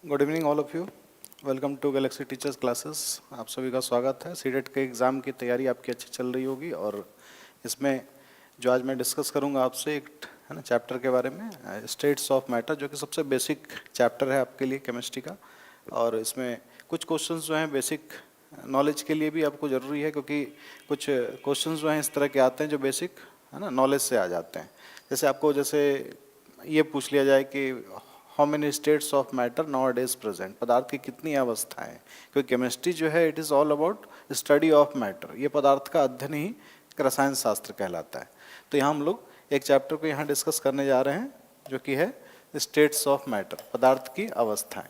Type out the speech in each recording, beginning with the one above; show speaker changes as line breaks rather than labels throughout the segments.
Good evening all of you. Welcome to Galaxy teachers classes. आप सभी का स्वागत है। सीटेट के एग्ज़ाम की तैयारी आपकी अच्छी चल रही होगी और इसमें जो आज मैं डिस्कस करूंगा आपसे एक है ना चैप्टर के बारे में, स्टेट्स ऑफ मैटर, जो कि सबसे बेसिक चैप्टर है आपके लिए केमिस्ट्री का। और इसमें कुछ क्वेश्चंस जो हैं बेसिक नॉलेज के लिए भी आपको ज़रूरी है, क्योंकि कुछ क्वेश्चंस जो हैं इस तरह के आते हैं जो बेसिक है ना नॉलेज से आ जाते हैं। जैसे ये पूछ लिया जाए कि how many states of matter now days present, पदार्थ की कितनी अवस्थाएं, क्योंकि केमिस्ट्री जो है it is all about study of matter, ये पदार्थ का अध्ययन ही रसायन शास्त्र कहलाता है। तो यहाँ हम लोग एक चैप्टर को यहाँ डिस्कस करने जा रहे हैं जो कि है स्टेट्स ऑफ मैटर, पदार्थ की अवस्थाएं।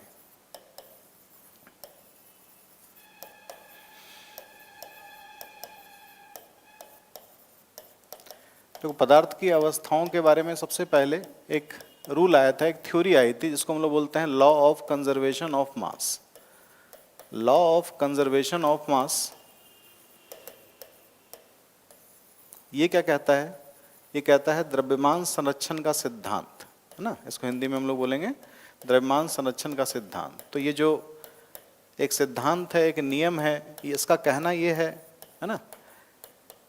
तो पदार्थ की अवस्थाओं के बारे में सबसे पहले एक रूल आया था, एक थ्योरी आई थी जिसको हम लोग बोलते हैं law of conservation of mass. Law of conservation of mass ये क्या कहता है? ये कहता है द्रव्यमान संरक्षण का सिद्धांत, है ना। इसको हिंदी में हम लोग बोलेंगे द्रव्यमान संरक्षण का सिद्धांत। तो ये जो एक सिद्धांत है, एक नियम है, इसका कहना ये है ना,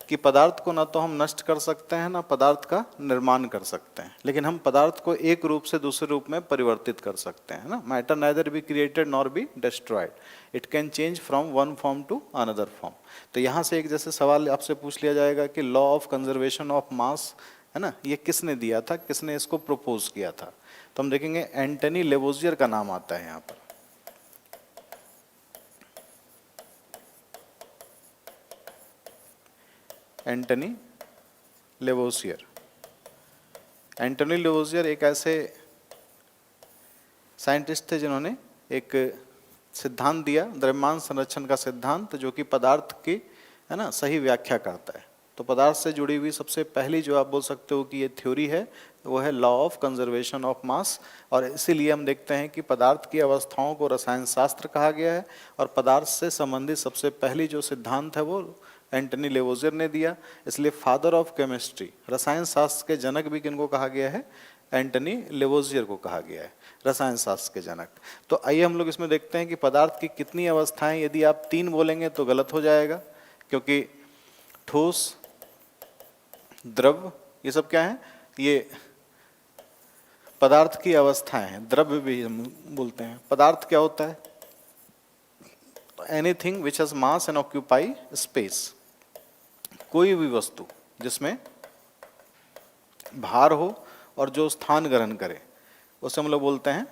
कि पदार्थ को ना तो हम नष्ट कर सकते हैं ना पदार्थ का निर्माण कर सकते हैं, लेकिन हम पदार्थ को एक रूप से दूसरे रूप में परिवर्तित कर सकते हैं ना। Matter neither be created nor be destroyed, it can change from one form to another form. तो यहाँ से एक जैसे सवाल आपसे पूछ लिया जाएगा कि law of conservation of mass है ना, ये किसने दिया था, किसने इसको प्रपोज किया था? तो हम देखेंगे एंटनी लेवोजियर का नाम आता है यहाँ पर। Antony Lavoisier. एंटनी लेवोसियर एक ऐसे साइंटिस्ट थे जिन्होंने एक सिद्धांत दिया, द्रव्यमान संरक्षण का सिद्धांत, जो कि पदार्थ की है ना सही व्याख्या करता है। तो पदार्थ से जुड़ी हुई सबसे पहली जो आप बोल सकते हो कि ये थ्योरी है वो है law of conservation of mass. और इसीलिए हम देखते हैं कि पदार्थ की अवस्थाओं को रसायन शास्त्र कहा गया है और पदार्थ से संबंधित सबसे पहली जो सिद्धांत है वो एंटनी लेवोजियर ने दिया। इसलिए फादर ऑफ केमिस्ट्री, रसायन शास्त्र के जनक भी किनको कहा गया है? एंटनी लेवोजियर को कहा गया है रसायन शास्त्र के जनक। तो आइए हम लोग इसमें देखते हैं कि पदार्थ की कितनी अवस्थाएं। यदि आप 3 बोलेंगे तो गलत हो जाएगा, क्योंकि ठोस, द्रव, ये सब क्या है? ये पदार्थ की अवस्थाएं हैं। द्रव्य भी हम बोलते हैं। पदार्थ क्या होता है? Anything which has mass and occupy space, कोई भी वस्तु जिसमें भार हो और जो स्थान ग्रहण करे उसे हम लोग बोलते हैं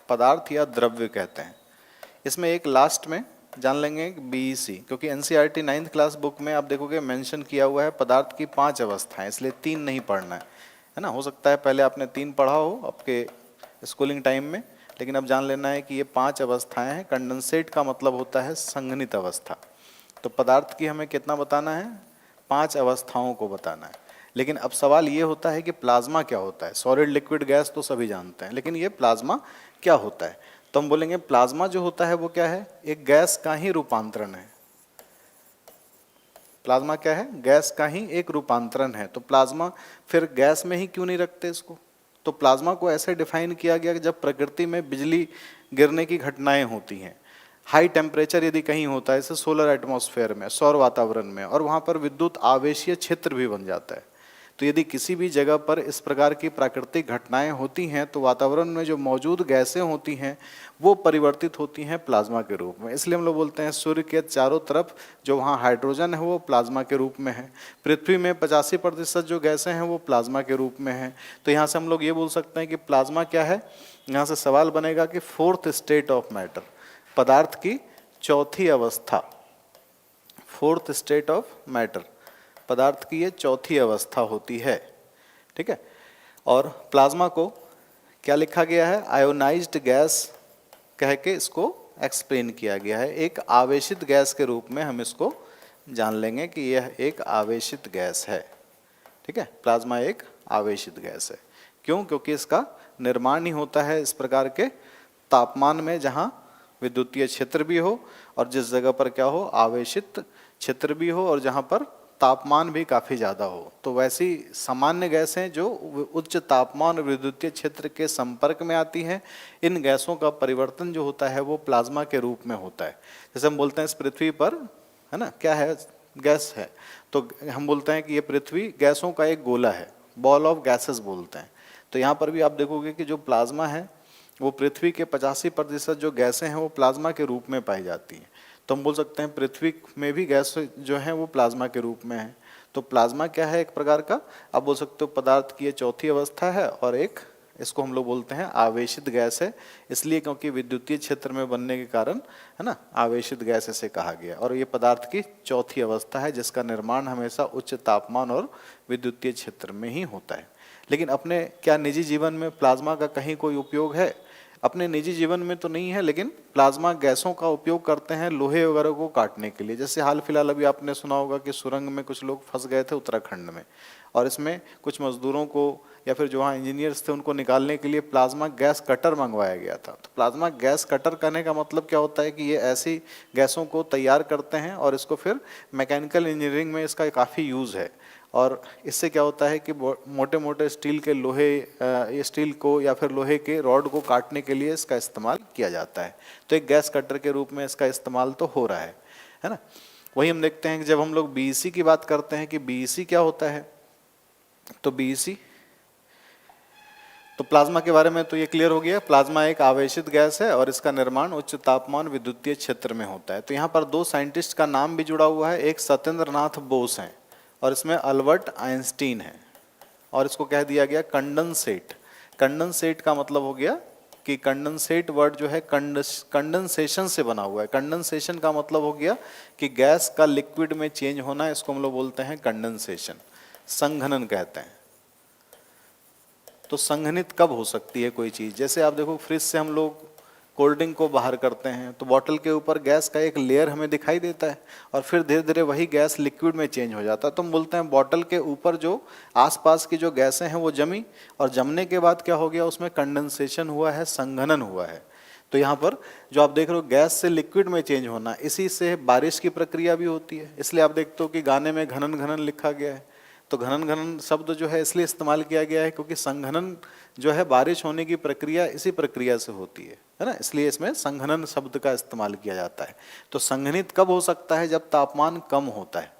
पदार्थ या द्रव्य कहते हैं। इसमें एक लास्ट में जान लेंगे बीईसी, क्योंकि एनसीईआरटी 9th क्लास बुक में आप देखोगे मेंशन किया हुआ है पदार्थ की 5 अवस्थाएं, इसलिए 3 नहीं पढ़ना है ना। हो सकता है पहले आपने 3 पढ़ा हो आपके स्कूलिंग टाइम में, लेकिन अब जान लेना है कि ये 5 अवस्थाएं हैं। कंडेंसेट का मतलब होता है संघनित अवस्था। तो पदार्थ की हमें कितना बताना है? 5 अवस्थाओं को बताना है। लेकिन अब सवाल ये होता है कि प्लाज्मा क्या होता है? सॉलिड, लिक्विड, गैस तो सभी जानते हैं, लेकिन ये प्लाज्मा क्या होता है? तो हम बोलेंगे प्लाज्मा जो होता है वो क्या है? एक गैस का ही रूपांतरण है। प्लाज्मा क्या है? गैस का ही एक रूपांतरण है। तो प्लाज्मा फिर गैस में ही क्यों नहीं रखते इसको? तो प्लाज्मा को ऐसे डिफाइन किया गया कि जब प्रकृति में बिजली गिरने की घटनाएं होती हैं, हाई टेम्परेचर यदि कहीं होता है, जैसे सोलर एटमॉस्फेयर में, सौर वातावरण में, और वहाँ पर विद्युत आवेशीय क्षेत्र भी बन जाता है, तो यदि किसी भी जगह पर इस प्रकार की प्राकृतिक घटनाएं होती हैं तो वातावरण में जो मौजूद गैसें होती हैं वो परिवर्तित होती हैं प्लाज्मा के रूप में। इसलिए हम लोग बोलते हैं सूर्य के चारों तरफ जो वहाँ हाइड्रोजन है वो प्लाज्मा के रूप में है। पृथ्वी में 85% जो गैसें हैं वो प्लाज्मा के रूप में हैं। तो यहाँ से हम लोग ये बोल सकते हैं कि प्लाज्मा क्या है। यहाँ से सवाल बनेगा कि 4th स्टेट ऑफ मैटर, पदार्थ की 4थी अवस्था, 4th स्टेट ऑफ मैटर, पदार्थ की ये 4थी अवस्था होती है। ठीक है। और प्लाज्मा को क्या लिखा गया है? आयोनाइज्ड गैस कह के इसको एक्सप्लेन किया गया है। एक आवेशित गैस के रूप में हम इसको जान लेंगे कि यह एक आवेशित गैस है। ठीक है, प्लाज्मा एक आवेशित गैस है। क्यों? क्योंकि इसका निर्माण ही होता है इस प्रकार के तापमान में जहाँ विद्युतीय क्षेत्र भी हो और जिस जगह पर क्या हो, आवेशित क्षेत्र भी हो, और जहाँ पर तापमान भी काफ़ी ज़्यादा हो। तो वैसी सामान्य गैसें जो उच्च तापमान और विद्युतीय क्षेत्र के संपर्क में आती हैं, इन गैसों का परिवर्तन जो होता है वो प्लाज्मा के रूप में होता है। जैसे हम बोलते हैं इस पृथ्वी पर, है ना, क्या है, गैस है, तो हम बोलते हैं कि ये पृथ्वी गैसों का एक गोला है, बॉल ऑफ गैसेस बोलते हैं। तो यहाँ पर भी आप देखोगे कि जो प्लाज्मा है वो पृथ्वी के 85% जो गैसें हैं वो प्लाज्मा के रूप में पाई जाती हैं। तो हम बोल सकते हैं पृथ्वी में भी गैस जो है वो प्लाज्मा के रूप में है। तो प्लाज्मा क्या है, एक प्रकार का आप बोल सकते हो पदार्थ की ये चौथी अवस्था है, और एक इसको हम लोग बोलते हैं आवेशित गैस है, इसलिए क्योंकि विद्युतीय क्षेत्र में बनने के कारण, है ना, आवेशित गैस इसे कहा गया। और ये पदार्थ की चौथी अवस्था है जिसका निर्माण हमेशा उच्च तापमान और विद्युतीय क्षेत्र में ही होता है। लेकिन अपने क्या निजी जीवन में प्लाज्मा का कहीं कोई उपयोग है? अपने निजी जीवन में तो नहीं है, लेकिन प्लाज्मा गैसों का उपयोग करते हैं लोहे वगैरह को काटने के लिए। जैसे हाल फिलहाल अभी आपने सुना होगा कि सुरंग में कुछ लोग फंस गए थे उत्तराखंड में, और इसमें कुछ मजदूरों को या फिर जो वहाँ इंजीनियर्स थे उनको निकालने के लिए प्लाज्मा गैस कटर मंगवाया गया था। तो प्लाज्मा गैस कटर करने का मतलब क्या होता है कि ये ऐसी गैसों को तैयार करते हैं और इसको फिर मैकेनिकल इंजीनियरिंग में इसका काफ़ी यूज़ है। और इससे क्या होता है कि मोटे मोटे स्टील के लोहे ये स्टील को या फिर लोहे के रॉड को काटने के लिए इसका इस्तेमाल किया जाता है। तो एक गैस कटर के रूप में इसका इस्तेमाल तो हो रहा है ना। वही हम देखते हैं कि जब हम लोग बीईसी की बात करते हैं कि बीईसी क्या होता है, तो बीईसी तो प्लाज्मा के बारे में तो ये क्लियर हो गया। प्लाज्मा एक आवेशित गैस है और इसका निर्माण उच्च तापमान विद्युतीय क्षेत्र में होता है। तो यहाँ पर दो साइंटिस्ट का नाम भी जुड़ा हुआ है, एक सत्येंद्र नाथ बोस हैं और इसमें अल्बर्ट आइंस्टीन है, और इसको कह दिया गया कंडेंसेट। कंडेंसेट का मतलब हो गया कि कंडेंसेट वर्ड जो है कंडेंसेशन से बना हुआ है। कंडेंसेशन का मतलब हो गया कि गैस का लिक्विड में चेंज होना, इसको हम लोग बोलते हैं कंडेंसेशन, संघनन कहते हैं। तो संघनित कब हो सकती है कोई चीज़? जैसे आप देखो फ्रिज से हम लोग कोल्ड ड्रिंक को बाहर करते हैं तो बॉटल के ऊपर गैस का एक लेयर हमें दिखाई देता है, और फिर धीरे धीरे वही गैस लिक्विड में चेंज हो जाता है। तो हम बोलते हैं बॉटल के ऊपर जो आसपास की जो गैसें हैं वो जमी, और जमने के बाद क्या हो गया, उसमें कंडेंसेशन हुआ है, संघनन हुआ है। तो यहाँ पर जो आप देख रहे हो गैस से लिक्विड में चेंज होना, इसी से बारिश की प्रक्रिया भी होती है। इसलिए आप देखते हो कि गाने में घनन घनन लिखा गया है। तो घनन घनन शब्द जो है इसलिए इस्तेमाल किया गया है क्योंकि संघनन जो है बारिश होने की प्रक्रिया इसी प्रक्रिया से होती है ना, इसलिए इसमें संघनन शब्द का इस्तेमाल किया जाता है। तो संघनित कब हो सकता है? जब तापमान कम होता है,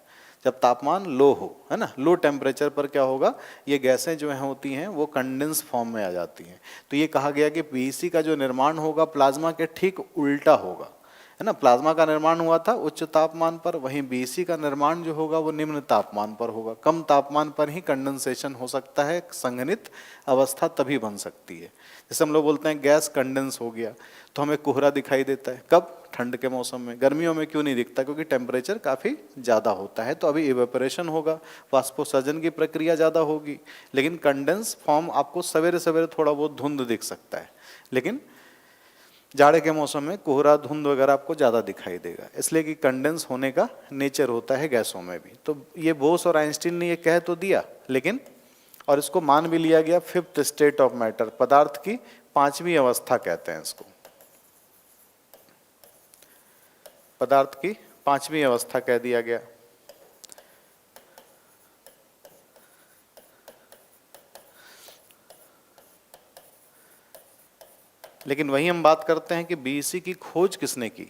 जब तापमान लो हो, है ना, लो टेम्परेचर पर क्या होगा, ये गैसें जो हैं होती हैं वो कंडेंस फॉर्म में आ जाती हैं। तो ये कहा गया कि पीईसी का जो निर्माण होगा प्लाज्मा के ठीक उल्टा होगा, है ना। प्लाज्मा का निर्माण हुआ था उच्च तापमान पर, वहीं बीसी का निर्माण जो होगा वो निम्न तापमान पर होगा। कम तापमान पर ही कंडेंसेशन हो सकता है, संघनित अवस्था तभी बन सकती है। जैसे हम लोग बोलते हैं गैस कंडेंस हो गया तो हमें कोहरा दिखाई देता है, कब? ठंड के मौसम में। गर्मियों में क्यों नहीं दिखता? क्योंकि टेम्परेचर काफ़ी ज़्यादा होता है, तो अभी इवेपोरेशन होगा, वाष्पोसर्जन की प्रक्रिया ज़्यादा होगी। लेकिन कंडेंस फॉर्म आपको सवेरे सवेरे थोड़ा बहुत धुंध दिख सकता है, लेकिन जाड़े के मौसम में कोहरा धुंध वगैरह आपको ज़्यादा दिखाई देगा, इसलिए कि कंडेंस होने का नेचर होता है गैसों में भी। तो ये बोस और आइंस्टीन ने ये कह तो दिया, लेकिन और इसको मान भी लिया गया फिफ्थ स्टेट ऑफ मैटर, पदार्थ की पांचवी अवस्था कहते हैं इसको, पदार्थ की पांचवी अवस्था कह दिया गया। लेकिन वही हम बात करते हैं कि बीईसी की खोज किसने की?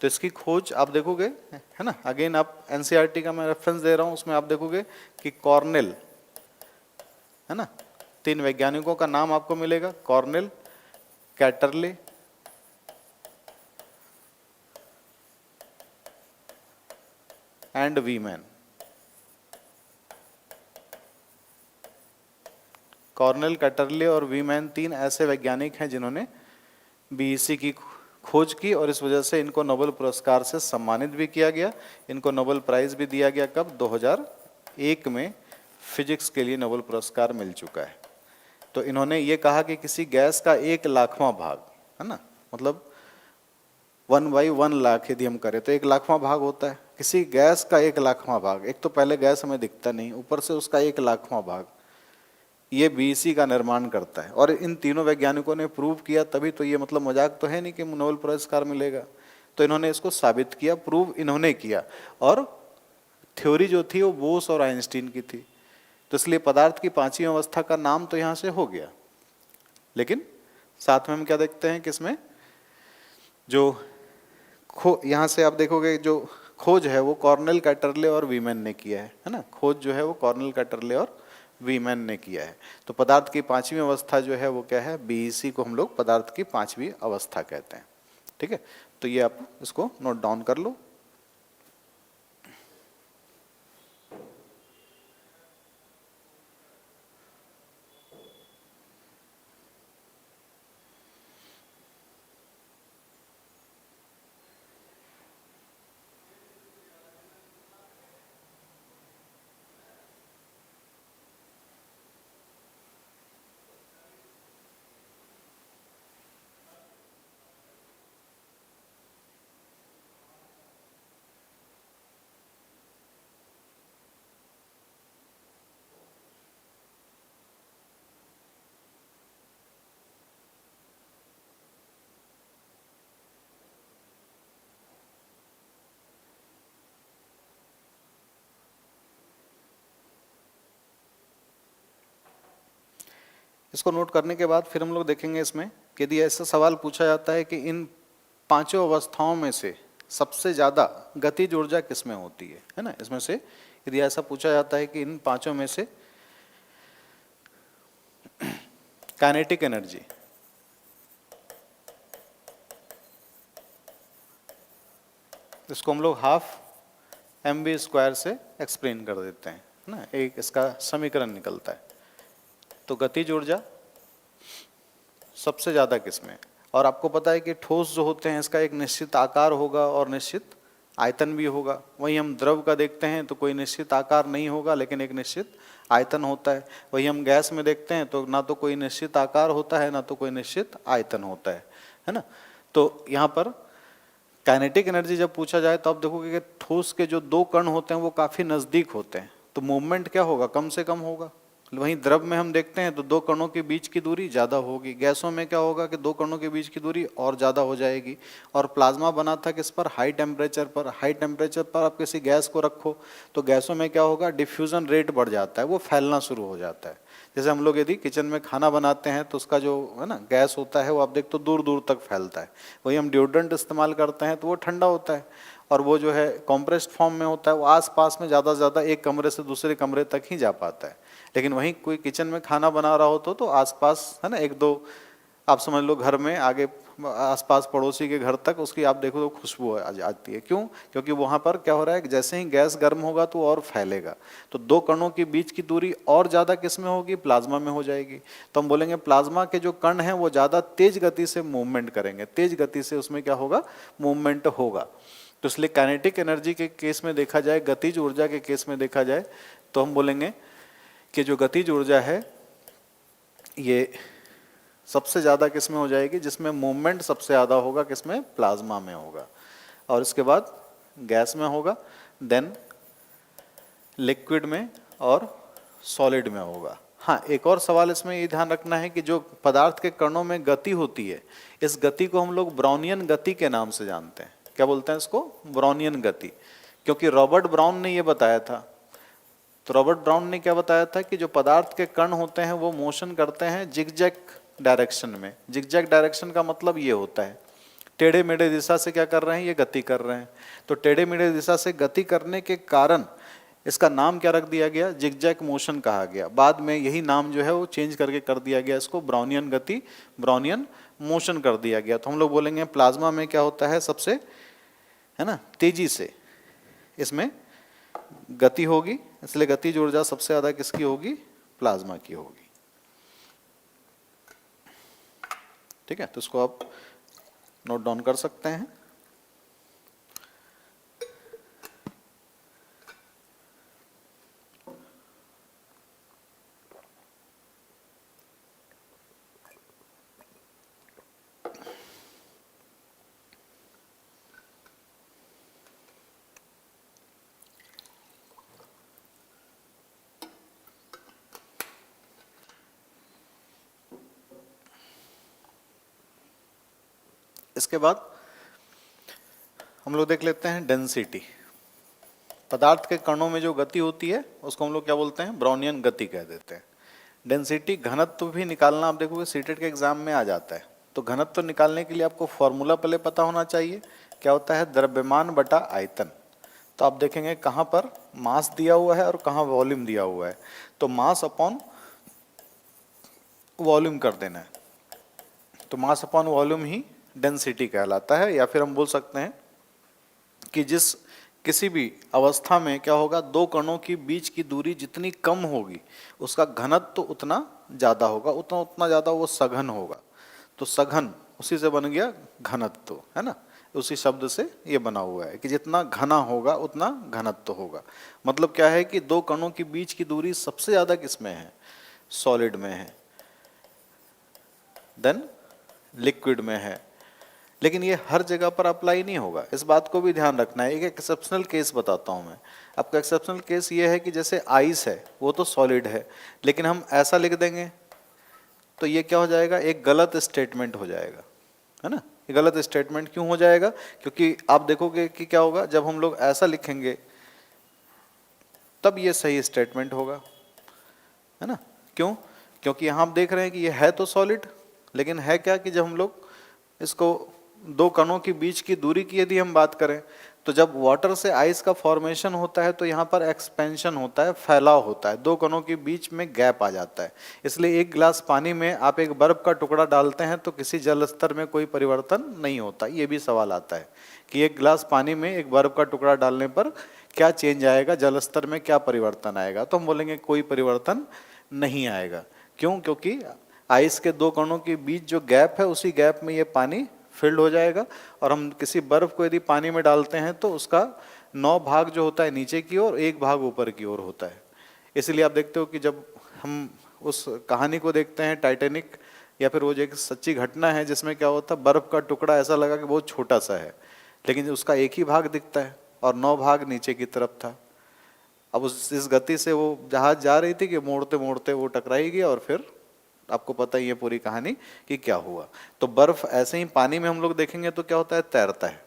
तो इसकी खोज आप देखोगे, है ना, अगेन आप एनसीईआरटी का मैं रेफरेंस दे रहा हूं, उसमें आप देखोगे कि कॉर्नेल, है ना, 3 वैज्ञानिकों का नाम आपको मिलेगा, कॉर्नेल, कैटरले एंड वीमैन। कॉर्नेल, कैटरले और वीमैन 3 ऐसे वैज्ञानिक हैं जिन्होंने बीईसी की खोज की, और इस वजह से इनको नोबेल पुरस्कार से सम्मानित भी किया गया। इनको नोबेल प्राइज भी दिया गया, कब? 2001 में फिजिक्स के लिए नोबेल पुरस्कार मिल चुका है। तो इन्होंने ये कहा कि किसी गैस का 1,00,000वां भाग, है ना, मतलब 1/1,00,000 यदि हम करें तो 1,00,000वां भाग होता है। किसी गैस का 1,00,000वां भाग, एक तो पहले गैस हमें दिखता नहीं, ऊपर से उसका 1,00,000वां भाग, ये बीईसी का निर्माण करता है। और इन तीनों वैज्ञानिकों ने प्रूव किया, तभी तो ये मतलब मजाक तो है नहीं कि नोबेल पुरस्कार मिलेगा। तो इन्होंने इसको साबित किया, प्रूव इन्होंने किया, और थ्योरी जो थी वो बोस और आइंस्टीन की थी। तो इसलिए पदार्थ की पांचवी अवस्था का नाम तो यहाँ से हो गया, लेकिन साथ में हम क्या देखते हैं कि इसमें जो यहाँ से आप देखोगे जो खोज है वो कॉर्नेल कैटरले और वीमैन ने किया है ना। खोज जो है वो कॉर्नेल कैटरले और वीमैन ने किया है। तो पदार्थ की पांचवी अवस्था जो है वो क्या है, बीईसी को हम लोग पदार्थ की पांचवी अवस्था कहते हैं। ठीक है, तो ये आप इसको नोट डाउन कर लो। इसको नोट करने के बाद फिर हम लोग देखेंगे इसमें कि यदि ऐसा सवाल पूछा जाता है कि इन पांचों अवस्थाओं में से सबसे ज़्यादा गतिज ऊर्जा किस में होती है ना। इसमें से यदि ऐसा पूछा जाता है कि इन पांचों में से काइनेटिक एनर्जी इसको हम लोग हाफ mv² से एक्सप्लेन कर देते हैं ना, एक इसका समीकरण निकलता है। तो गतिज ऊर्जा सबसे ज़्यादा किसमें, और आपको पता है कि ठोस जो होते हैं इसका एक निश्चित आकार होगा और निश्चित आयतन भी होगा। वहीं हम द्रव का देखते हैं तो कोई निश्चित आकार नहीं होगा लेकिन एक निश्चित आयतन होता है। वहीं हम गैस में देखते हैं तो ना तो कोई निश्चित आकार होता है ना तो कोई निश्चित आयतन होता है ना। तो यहाँ पर काइनेटिक एनर्जी जब पूछा जाए तो आप देखोगे कि ठोस के जो दो कण होते हैं वो काफ़ी नज़दीक होते हैं, तो मूवमेंट क्या होगा, कम से कम होगा। वहीं द्रव में हम देखते हैं तो दो कणों के बीच की दूरी ज़्यादा होगी। गैसों में क्या होगा कि दो कणों के बीच की दूरी और ज़्यादा हो जाएगी। और प्लाज्मा बना था किस पर, हाई टेम्परेचर पर। हाई टेम्परेचर पर आप किसी गैस को रखो तो गैसों में क्या होगा, डिफ्यूज़न रेट बढ़ जाता है, वो फैलना शुरू हो जाता है। जैसे हम लोग यदि किचन में खाना बनाते हैं तो उसका जो है ना गैस होता है वो आप देख तो दूर दूर तक फैलता है। वही हम डिओड्रेंट इस्तेमाल करते हैं तो वो ठंडा होता है, और वो जो है कॉम्प्रेस्ड फॉर्म में होता है, वो आस पास में ज़्यादा से ज़्यादा एक कमरे से दूसरे कमरे तक ही जा पाता है। लेकिन वहीं कोई किचन में खाना बना रहा हो तो आसपास है ना, एक दो आप समझ लो घर में आगे आसपास पड़ोसी के घर तक उसकी आप देखो तो खुशबू आती है। क्यों, क्योंकि वहाँ पर क्या हो रहा है कि जैसे ही गैस गर्म होगा तो और फैलेगा। तो दो कणों के बीच की दूरी और ज़्यादा किस में होगी, प्लाज्मा में हो जाएगी। तो हम बोलेंगे प्लाज्मा के जो कण हैं वो ज़्यादा तेज गति से मूवमेंट करेंगे, तेज गति से उसमें क्या होगा, मूवमेंट होगा। तो इसलिए काइनेटिक एनर्जी के केस में देखा जाए, गतिज ऊर्जा के केस में देखा जाए तो हम बोलेंगे कि जो गतिज ऊर्जा है ये सबसे ज़्यादा किस में हो जाएगी, जिसमें मूवमेंट सबसे ज़्यादा होगा, किसमें, प्लाज्मा में होगा। और इसके बाद गैस में होगा, देन लिक्विड में और सॉलिड में होगा। हाँ, एक और सवाल इसमें ये ध्यान रखना है कि जो पदार्थ के कणों में गति होती है, इस गति को हम लोग ब्राउनियन गति के नाम से जानते हैं। क्या बोलते हैं इसको, ब्राउनियन गति, क्योंकि रॉबर्ट ब्राउन ने ये बताया था। तो रॉबर्ट ब्राउन ने क्या बताया था कि जो पदार्थ के कण होते हैं वो मोशन करते हैं जिगजैग डायरेक्शन में। जिगजैग डायरेक्शन का मतलब ये होता है टेढ़े मेढ़े दिशा से क्या कर रहे हैं, ये गति कर रहे हैं। तो टेढ़े मेढ़े दिशा से गति करने के कारण इसका नाम क्या रख दिया गया, जिगजैग मोशन कहा गया। बाद में यही नाम जो है वो चेंज करके कर दिया गया, इसको ब्राउनियन गति, ब्राउनियन मोशन कर दिया गया। तो हम लोग बोलेंगे प्लाज्मा में क्या होता है, सबसे है ना तेजी से इसमें गति होगी, इसलिए गतिज ऊर्जा सबसे ज्यादा किसकी होगी, प्लाज्मा की होगी। ठीक है, तो इसको आप नोट डाउन कर सकते हैं। इसके बाद हम लोग देख लेते हैं डेंसिटी। पदार्थ के कणों में जो गति होती है उसको हम लोग क्या बोलते हैं, ब्राउनियन गति कह देते हैं। डेंसिटी घनत्व भी निकालना आप देखोगे सीटेट के एग्जाम में आ जाता है। तो घनत्व निकालने के लिए आपको फॉर्मूला पहले पता होना चाहिए, क्या होता है, द्रव्यमान बटा आयतन। तो आप देखेंगे कहाँ पर मास दिया हुआ है और कहाँ वॉल्यूम दिया हुआ है, तो मास अपॉन वॉल्यूम कर देना है। तो मास अपॉन वॉल्यूम ही डेंसिटी कहलाता है। या फिर हम बोल सकते हैं कि किसी भी अवस्था में क्या होगा, दो कणों के बीच की दूरी जितनी कम होगी उसका घनत्व तो उतना ज़्यादा होगा, उतना उतना ज़्यादा वो सघन होगा। तो सघन उसी से बन गया घनत्व, है ना, उसी शब्द से ये बना हुआ है कि जितना घना होगा उतना घनत्व होगा। मतलब क्या है कि दो कणों के बीच की दूरी सबसे ज़्यादा किस में है, सॉलिड में है, देन लिक्विड में है। लेकिन ये हर जगह पर अप्लाई नहीं होगा, इस बात को भी ध्यान रखना है। एक एक्सेप्शनल केस बताता हूँ मैं आपको। एक्सेप्शनल केस ये है कि जैसे आइस है वो तो सॉलिड है, लेकिन हम ऐसा लिख देंगे तो ये क्या हो जाएगा, एक गलत स्टेटमेंट हो जाएगा, है ना। ये गलत स्टेटमेंट क्यों हो जाएगा, क्योंकि आप देखोगे कि क्या होगा, जब हम लोग ऐसा लिखेंगे तब ये सही स्टेटमेंट होगा, है ना। क्यों, क्योंकि यहाँ आप देख रहे हैं कि ये है तो सॉलिड, लेकिन है क्या कि जब हम लोग इसको दो कणों के बीच की दूरी की यदि हम बात करें, तो जब वाटर से आइस का फॉर्मेशन होता है तो यहाँ पर एक्सपेंशन होता है, फैलाव होता है, दो कणों के बीच में गैप आ जाता है। इसलिए एक गिलास पानी में आप एक बर्फ का टुकड़ा डालते हैं तो किसी जल स्तर में कोई परिवर्तन नहीं होता। ये भी सवाल आता है कि एक गिलास पानी में एक बर्फ का टुकड़ा डालने पर क्या चेंज आएगा, जल स्तर में क्या परिवर्तन आएगा, तो हम बोलेंगे कोई परिवर्तन नहीं आएगा। क्यों, क्योंकि आइस के दो कणों के बीच जो गैप है उसी गैप में ये पानी फिल्ड हो जाएगा। और हम किसी बर्फ को यदि पानी में डालते हैं तो उसका 9 भाग जो होता है नीचे की ओर, 1 भाग ऊपर की ओर होता है। इसलिए आप देखते हो कि जब हम उस कहानी को देखते हैं टाइटैनिक, या फिर वो जो एक सच्ची घटना है जिसमें क्या होता है, बर्फ का टुकड़ा ऐसा लगा कि बहुत छोटा सा है, लेकिन उसका एक ही भाग दिखता है और 9 भाग नीचे की तरफ था। अब इस गति से वो जहाज जा रही थी कि मोड़ते मोड़ते वो टकराई गया, और फिर आपको पता ही है पूरी कहानी कि क्या हुआ। तो बर्फ ऐसे ही पानी में हम लोग देखेंगे तो क्या होता है, तैरता है,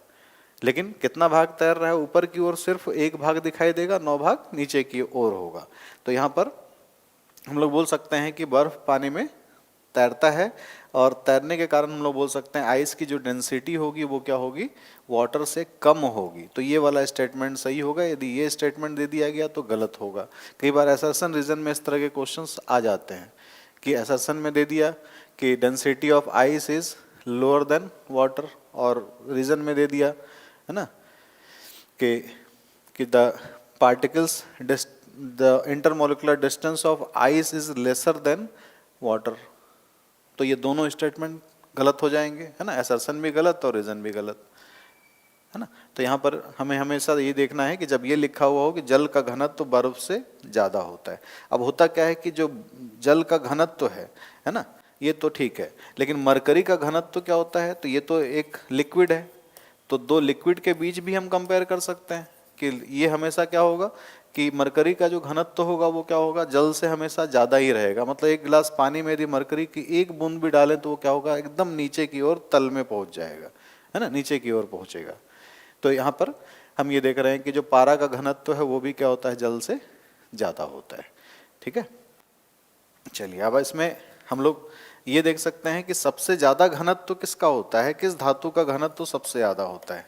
लेकिन कितना भाग तैर रहा है, ऊपर की ओर सिर्फ 1 भाग दिखाई देगा, 9 भाग नीचे की ओर होगा। तो यहाँ पर हम लोग बोल सकते हैं कि बर्फ पानी में तैरता है, और तैरने के कारण हम लोग बोल सकते हैं आइस की जो डेंसिटी होगी वो क्या होगी, वाटर से कम होगी। तो ये वाला स्टेटमेंट सही होगा। यदि ये स्टेटमेंट दे दिया गया तो गलत होगा। कई बार असर्शन रीजन में इस तरह के क्वेश्चंस आ जाते हैं कि असर्शन में दे दिया कि density of ice is lower than water, और रीजन में दे दिया, है ना, कि the particles the intermolecular distance of ice is lesser than water. तो ये दोनों स्टेटमेंट गलत हो जाएंगे, है ना, असर्शन भी गलत और रीजन भी गलत, है ना। तो यहाँ पर हमें हमेशा ये देखना है कि जब ये लिखा हुआ हो कि जल का घनत्व तो बर्फ से ज़्यादा होता है। अब होता क्या है कि जो जल का घनत्व तो है ना, ये तो ठीक है, लेकिन मरकरी का घनत्व तो क्या होता है, तो ये तो एक लिक्विड है, तो दो लिक्विड के बीच भी हम कंपेयर कर सकते हैं कि ये हमेशा क्या होगा कि मरकरी का जो घनत्व होगा वो क्या होगा, जल से हमेशा ज़्यादा ही रहेगा। मतलब एक गिलास पानी में यदि मरकरी की एक बूंद भी डालें तो वो क्या होगा, एकदम नीचे की ओर तल में पहुँच जाएगा, है ना, नीचे की ओर पहुँचेगा। तो यहाँ पर हम ये देख रहे हैं कि जो पारा का घनत्व है वो भी क्या होता है, जल से ज़्यादा होता है। ठीक है, चलिए अब इसमें हम लोग ये देख सकते हैं कि सबसे ज़्यादा घनत्व किसका होता है, किस धातु का घनत्व सबसे ज़्यादा होता है।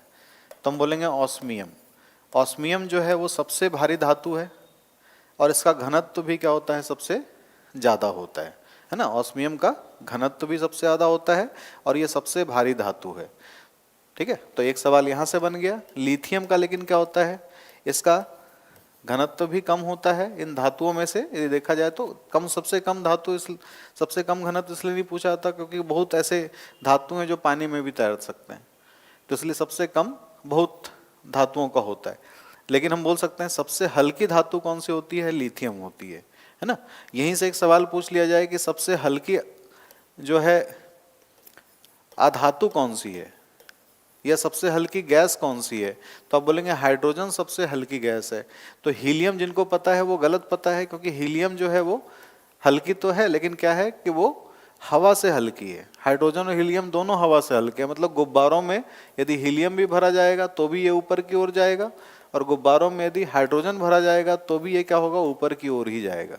तो हम बोलेंगे ऑस्मियम। ऑस्मियम जो है वो सबसे भारी धातु है और इसका घनत्व भी क्या होता है, सबसे ज़्यादा होता है ना। ऑस्मियम का घनत्व भी सबसे ज़्यादा होता है और ये सबसे भारी धातु है। ठीक है, तो एक सवाल यहाँ से बन गया। लिथियम का लेकिन क्या होता है, इसका घनत्व भी कम होता है। इन धातुओं में से यदि देखा जाए तो कम, सबसे कम धातु, सबसे कम घनत्व इसलिए नहीं पूछा जाता क्योंकि बहुत ऐसे धातु हैं जो पानी में भी तैर सकते हैं, तो इसलिए सबसे कम बहुत धातुओं का होता है। लेकिन हम बोल सकते हैं सबसे हल्की धातु कौन सी होती है, लिथियम होती है ना। यहीं से एक सवाल पूछ लिया जाए कि सबसे हल्की जो है अधातु कौन सी है या सबसे हल्की गैस कौन सी है, तो आप बोलेंगे हाइड्रोजन सबसे हल्की गैस है। तो हीलियम जिनको पता है वो गलत पता है, क्योंकि हीलियम जो है वो हल्की तो है लेकिन क्या है कि वो हवा से हल्की है। हाइड्रोजन और हीलियम दोनों हवा से हल्के हैं, मतलब गुब्बारों में यदि हीलियम भी भरा जाएगा तो भी ये ऊपर की ओर जाएगा और गुब्बारों में यदि हाइड्रोजन भरा जाएगा तो भी ये क्या होगा, ऊपर की ओर ही जाएगा,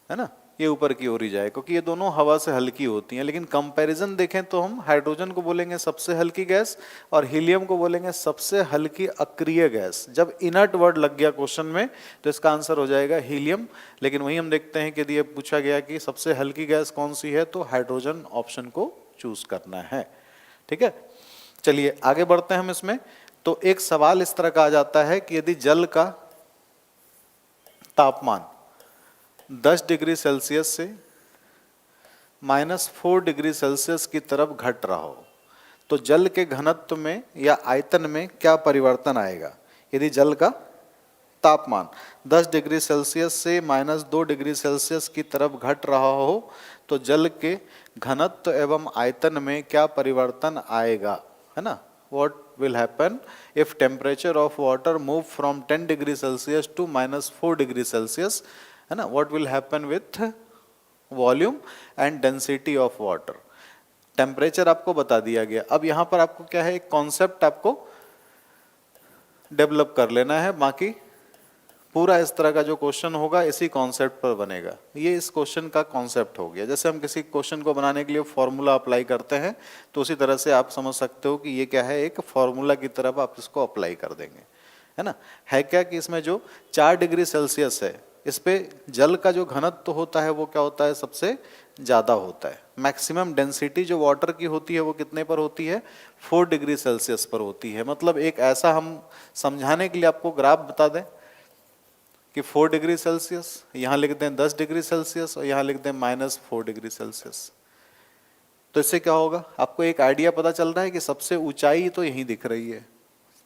है ना, ये ऊपर की ओर ही जाएगा, क्योंकि ये दोनों हवा से हल्की होती हैं। लेकिन कंपैरिजन देखें तो हम हाइड्रोजन को बोलेंगे सबसे हल्की गैस और हीलियम को बोलेंगे सबसे हल्की अक्रिय गैस। जब इनर्ट वर्ड लग गया क्वेश्चन में तो इसका आंसर हो जाएगा हीलियम। लेकिन वही हम देखते हैं कि यदि ये पूछा गया कि सबसे हल्की गैस कौन सी है, तो हाइड्रोजन ऑप्शन को चूज करना है। ठीक है, चलिए आगे बढ़ते हैं हम इसमें। तो एक सवाल इस तरह का आ जाता है कि यदि जल का तापमान 10 डिग्री सेल्सियस से -4 डिग्री सेल्सियस की तरफ घट रहा हो तो जल के घनत्व में या आयतन में क्या परिवर्तन आएगा। यदि जल का तापमान 10 डिग्री सेल्सियस से -2 डिग्री सेल्सियस की तरफ घट रहा हो तो जल के घनत्व एवं आयतन में क्या परिवर्तन आएगा, है ना। What will happen if temperature of water move from 10 degree Celsius to -4 degree Celsius, है ना। What will happen with volume and density of water। Temperature आपको बता दिया गया। अब यहाँ पर आपको क्या है, एक कॉन्सेप्ट आपको डेवलप कर लेना है। बाकी पूरा इस तरह का जो क्वेश्चन होगा इसी कॉन्सेप्ट पर बनेगा। ये इस क्वेश्चन का कॉन्सेप्ट हो गया। जैसे हम किसी क्वेश्चन को बनाने के लिए फॉर्मूला अप्लाई करते हैं तो उसी तरह से आप समझ सकते हो कि ये क्या है, एक फॉर्मूला की तरफ आप इसको अप्लाई कर देंगे, है ना। है क्या कि इसमें जो 4 डिग्री सेल्सियस है इस पे जल का जो घनत्व तो होता है वो क्या होता है, सबसे ज़्यादा होता है। मैक्सिमम डेंसिटी जो वाटर की होती है वो कितने पर होती है, 4 डिग्री सेल्सियस पर होती है। मतलब एक ऐसा हम समझाने के लिए आपको ग्राफ बता दें कि 4 डिग्री सेल्सियस, यहाँ लिख दें 10 डिग्री सेल्सियस और यहाँ लिख दें -4 डिग्री सेल्सियस। तो इससे क्या होगा, आपको एक आइडिया पता चल रहा है कि सबसे ऊंचाई तो यहीं दिख रही है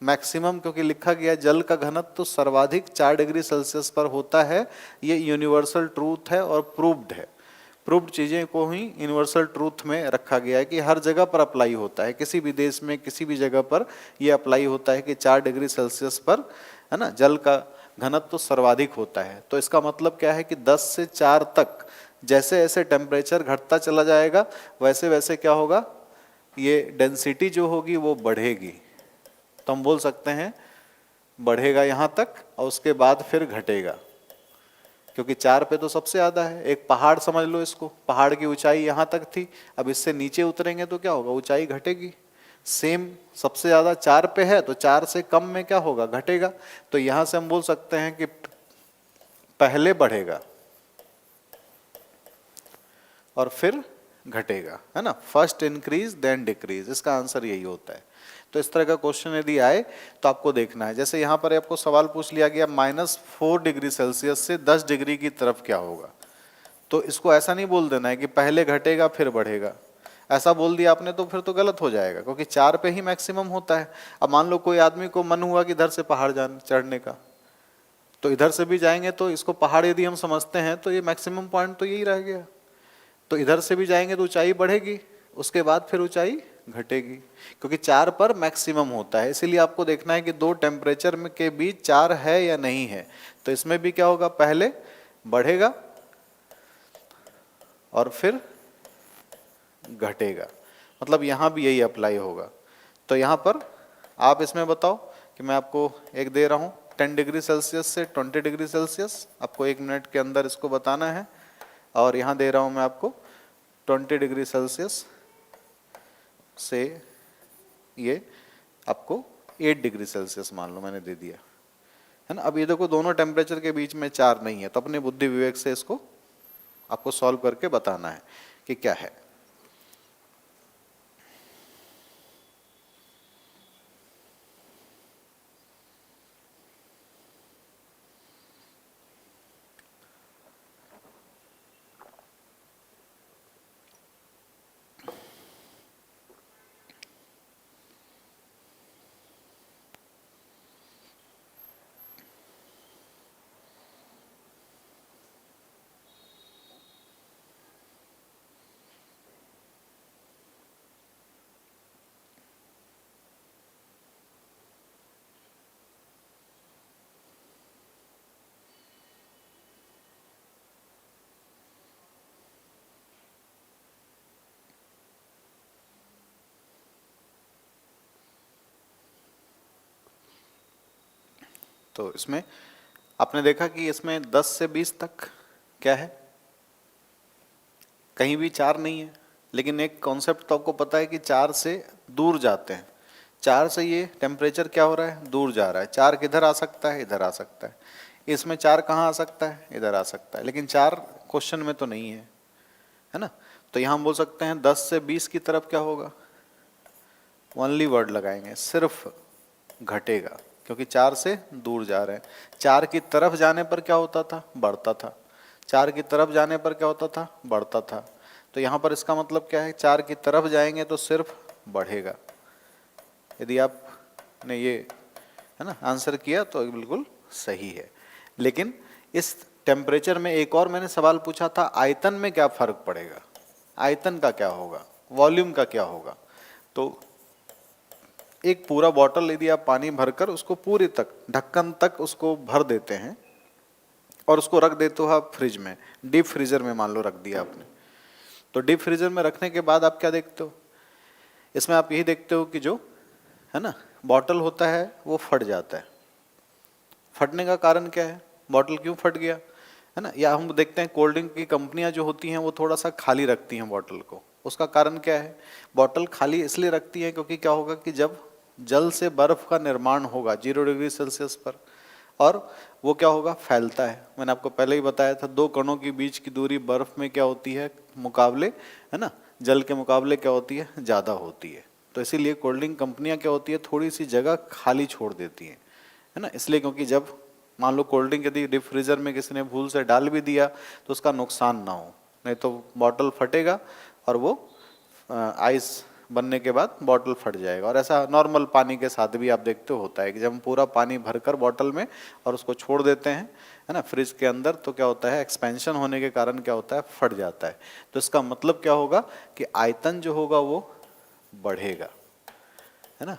मैक्सिमम, क्योंकि लिखा गया जल का घनत्व तो सर्वाधिक 4 डिग्री सेल्सियस पर होता है। ये यूनिवर्सल ट्रूथ है और प्रूव्ड है। प्रूव्ड चीज़ें को ही यूनिवर्सल ट्रूथ में रखा गया है कि हर जगह पर अप्लाई होता है, किसी भी देश में किसी भी जगह पर ये अप्लाई होता है कि 4 डिग्री सेल्सियस पर, है ना, जल का घनत्व तो सर्वाधिक होता है। तो इसका मतलब क्या है कि 10 से 4 तक जैसे जैसे टेम्परेचर घटता चला जाएगा वैसे वैसे क्या होगा, ये डेंसिटी जो होगी वो बढ़ेगी। तो हम बोल सकते हैं बढ़ेगा यहाँ तक और उसके बाद फिर घटेगा, क्योंकि 4 पे तो सबसे ज़्यादा है। एक पहाड़ समझ लो इसको, पहाड़ की ऊंचाई यहाँ तक थी, अब इससे नीचे उतरेंगे तो क्या होगा, ऊंचाई घटेगी। सेम सबसे ज़्यादा 4 पे है तो 4 से कम में क्या होगा, घटेगा। तो यहाँ से हम बोल सकते हैं कि पहले बढ़ेगा और फिर घटेगा, है ना। फर्स्ट इंक्रीज देन डिक्रीज, इसका आंसर यही होता है। तो इस तरह का क्वेश्चन यदि आए तो आपको देखना है। जैसे यहाँ पर आपको सवाल पूछ लिया गया -4 डिग्री सेल्सियस से 10 डिग्री की तरफ क्या होगा, तो इसको ऐसा नहीं बोल देना है कि पहले घटेगा फिर बढ़ेगा। ऐसा बोल दिया आपने तो फिर तो गलत हो जाएगा, क्योंकि 4 पे ही मैक्सिमम होता है। अब मान लो कोई आदमी को मन हुआ कि इधर से पहाड़ चढ़ने का, तो इधर से भी जाएंगे तो इसको पहाड़ यदि हम समझते हैं तो ये मैक्सिमम पॉइंट तो यही रह गया। तो इधर से भी जाएंगे तो ऊंचाई बढ़ेगी, उसके बाद फिर ऊंचाई घटेगी, क्योंकि 4 पर मैक्सिमम होता है। इसीलिए आपको देखना है कि दो टेम्परेचर में के बीच 4 है या नहीं है। तो इसमें भी क्या होगा, पहले बढ़ेगा और फिर घटेगा। मतलब यहाँ भी यही अप्लाई होगा। तो यहाँ पर आप इसमें बताओ कि मैं आपको एक दे रहा हूँ 10 डिग्री सेल्सियस से 20 डिग्री सेल्सियस, आपको 1 मिनट के अंदर इसको बताना है। और यहाँ दे रहा हूँ मैं आपको 20 डिग्री सेल्सियस से ये आपको 8 डिग्री सेल्सियस मान लो मैंने दे दिया, है ना। अब ये देखो दोनों टेम्परेचर के बीच में 4 नहीं है, तो अपने बुद्धि विवेक से इसको आपको सॉल्व करके बताना है कि क्या है। तो इसमें आपने देखा कि इसमें 10 से 20 तक क्या है, कहीं भी 4 नहीं है, लेकिन एक कॉन्सेप्ट तो आपको पता है कि 4 से दूर जाते हैं। 4 से ये टेम्परेचर क्या हो रहा है, दूर जा रहा है। 4 किधर आ सकता है, इधर आ सकता है। इसमें 4 कहाँ आ सकता है, इधर आ सकता है, लेकिन 4 क्वेश्चन में तो नहीं है ना। तो यहाँ हम बोल सकते हैं 10 से 20 की तरफ क्या होगा, ओनली वर्ड लगाएंगे, सिर्फ घटेगा, क्योंकि 4 से दूर जा रहे हैं। 4 की तरफ जाने पर क्या होता था, बढ़ता था। 4 की तरफ जाने पर क्या होता था, बढ़ता था। तो यहाँ पर इसका मतलब क्या है, 4 की तरफ जाएंगे तो सिर्फ बढ़ेगा। यदि आपने ये है ना आंसर किया तो बिल्कुल सही है। लेकिन इस टेम्परेचर में एक और मैंने सवाल पूछा था, आयतन में क्या फर्क पड़ेगा, आयतन का क्या होगा, वॉल्यूम का क्या होगा। तो एक पूरा बॉटल यदि आप पानी भरकर उसको पूरे तक ढक्कन तक उसको भर देते हैं और उसको रख देते हो आप फ्रिज में, डीप फ्रीजर में मान लो रख दिया आपने, तो डीप फ्रीजर में रखने के बाद आप क्या देखते हो, इसमें आप यही देखते हो कि जो है ना बॉटल होता है वो फट जाता है। फटने का कारण क्या है, बॉटल क्यों फट गया, है ना। या हम देखते हैं कोल्ड ड्रिंक की कंपनियां जो होती हैं वो थोड़ा सा खाली रखती हैं बॉटल को, उसका कारण क्या है, बॉटल खाली इसलिए रखती है क्योंकि क्या होगा कि जब जल से बर्फ का निर्माण होगा 0 डिग्री सेल्सियस पर, और वो क्या होगा, फैलता है। मैंने आपको पहले ही बताया था, 2 कणों के बीच की दूरी बर्फ में क्या होती है, मुकाबले है ना जल के मुकाबले क्या होती है, ज़्यादा होती है। तो इसीलिए कोल्ड ड्रिंक कंपनियां क्या होती है, थोड़ी सी जगह खाली छोड़ देती हैं, है ना। इसलिए क्योंकि जब मान लो कोल्ड ड्रिंक यदि डीप फ्रीजर में किसी ने भूल से डाल भी दिया तो उसका नुकसान ना हो, नहीं तो बॉटल फटेगा और वो आइस बनने के बाद बॉटल फट जाएगा। और ऐसा नॉर्मल पानी के साथ भी आप देखते हो होता है कि जब हम पूरा पानी भरकर बॉटल में और उसको छोड़ देते हैं है ना फ्रिज के अंदर, तो क्या होता है, एक्सपेंशन होने के कारण क्या होता है, फट जाता है। तो इसका मतलब क्या होगा कि आयतन जो होगा वो बढ़ेगा, है ना,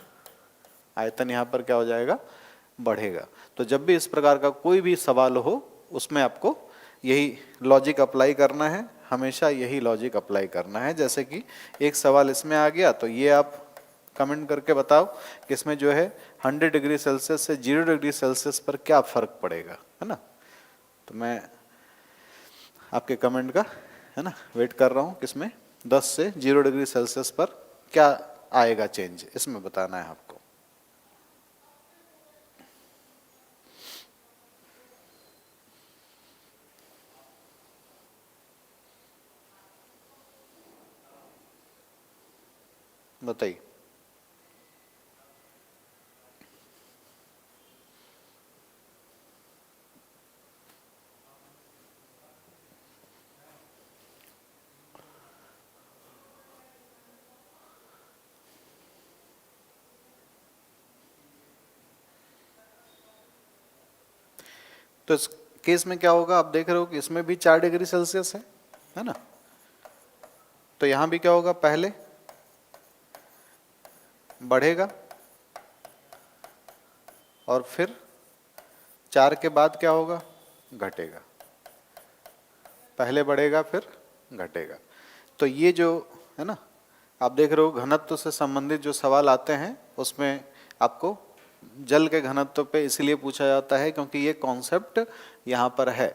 आयतन यहाँ पर क्या हो जाएगा, बढ़ेगा। तो जब भी इस प्रकार का कोई भी सवाल हो उसमें आपको यही लॉजिक अप्लाई करना है, हमेशा यही लॉजिक अप्लाई करना है। जैसे कि एक सवाल इसमें आ गया तो ये आप कमेंट करके बताओ कि इसमें जो है 100 डिग्री सेल्सियस से 0 डिग्री सेल्सियस पर क्या फर्क पड़ेगा, है ना। तो मैं आपके कमेंट का है ना वेट कर रहा हूँ, किसमें 10 से 0 डिग्री सेल्सियस पर क्या आएगा चेंज, इसमें बताना है आपको। बताइए। तो इस केस में क्या होगा, आप देख रहे हो कि इसमें भी 4 डिग्री सेल्सियस है ना। तो यहां भी क्या होगा, पहले बढ़ेगा और फिर 4 के बाद क्या होगा, घटेगा। पहले बढ़ेगा फिर घटेगा। तो ये जो है ना आप देख रहे हो घनत्व से संबंधित जो सवाल आते हैं उसमें आपको जल के घनत्व पे इसलिए पूछा जाता है क्योंकि ये कॉन्सेप्ट यहाँ पर है।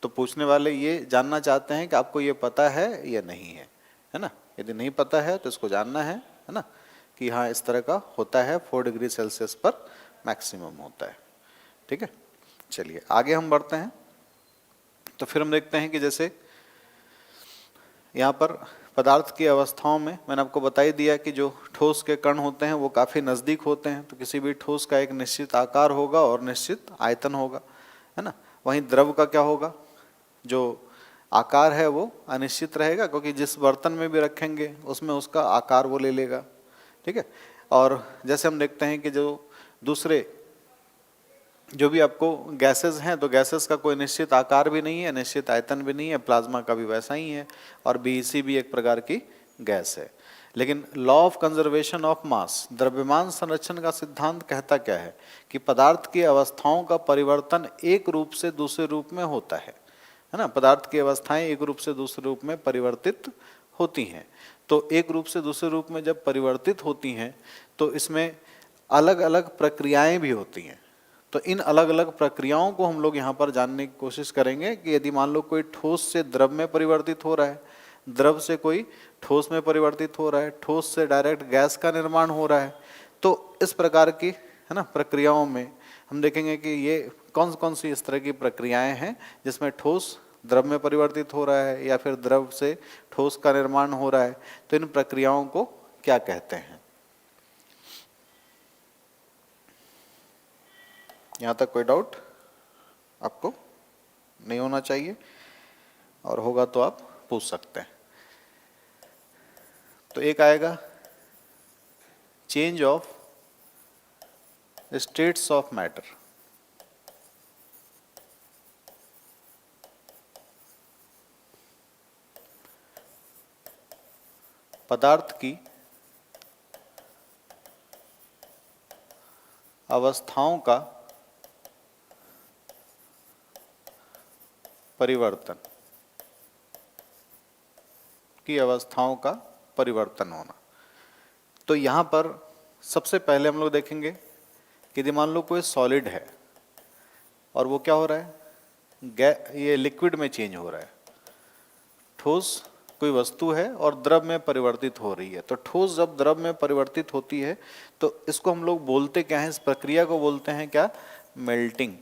तो पूछने वाले ये जानना चाहते हैं कि आपको ये पता है या नहीं है ना। यदि नहीं पता है तो इसको जानना है ना, कि हाँ इस तरह का होता है, 4 डिग्री सेल्सियस पर मैक्सिमम होता है। ठीक है, चलिए आगे हम बढ़ते हैं। तो फिर हम देखते हैं कि जैसे यहाँ पर पदार्थ की अवस्थाओं में मैंने आपको बता ही दिया कि जो ठोस के कण होते हैं वो काफ़ी नज़दीक होते हैं। तो किसी भी ठोस का एक निश्चित आकार होगा और निश्चित आयतन होगा, है ना। वहीं द्रव का क्या होगा, जो आकार है वो अनिश्चित रहेगा क्योंकि जिस बर्तन में भी रखेंगे उसमें उसका आकार वो ले लेगा। ठीक है, और जैसे हम देखते हैं कि जो दूसरे जो भी आपको गैसेस हैं तो गैसेस का कोई निश्चित आकार भी नहीं है, निश्चित आयतन भी नहीं है। प्लाज्मा का भी वैसा ही है और बीईसी भी एक प्रकार की गैस है। लेकिन law of conservation of mass, द्रव्यमान संरक्षण का सिद्धांत कहता क्या है कि पदार्थ की अवस्थाओं का परिवर्तन एक रूप से दूसरे रूप में होता है ना। पदार्थ की अवस्थाएं एक रूप से दूसरे रूप में परिवर्तित होती हैं। तो एक रूप से दूसरे रूप में जब परिवर्तित होती हैं तो इसमें अलग अलग प्रक्रियाएं भी होती हैं। तो इन अलग अलग प्रक्रियाओं को हम लोग यहाँ पर जानने की कोशिश करेंगे कि यदि मान लो कोई ठोस से द्रव में परिवर्तित हो रहा है, द्रव से कोई ठोस में परिवर्तित हो रहा है, ठोस से डायरेक्ट गैस का निर्माण हो रहा है, तो इस प्रकार की है ना प्रक्रियाओं में हम देखेंगे कि ये कौन सी इस तरह की प्रक्रियाएं हैं जिसमें ठोस द्रव में परिवर्तित हो रहा है या फिर द्रव से ठोस का निर्माण हो रहा है, तो इन प्रक्रियाओं को क्या कहते हैं। यहाँ तक कोई डाउट आपको नहीं होना चाहिए, और होगा तो आप पूछ सकते हैं। तो एक आएगा change of states of matter. पदार्थ की अवस्थाओं का परिवर्तन, की अवस्थाओं का परिवर्तन होना। तो यहाँ पर सबसे पहले हम लोग देखेंगे कि यदि मान लो कोई सॉलिड है और वो क्या हो रहा है, ये लिक्विड में चेंज हो रहा है। ठोस कोई वस्तु है और द्रव में परिवर्तित हो रही है, तो ठोस जब द्रव में परिवर्तित होती है तो इसको हम लोग बोलते क्या हैं, इस प्रक्रिया को बोलते हैं क्या, मेल्टिंग।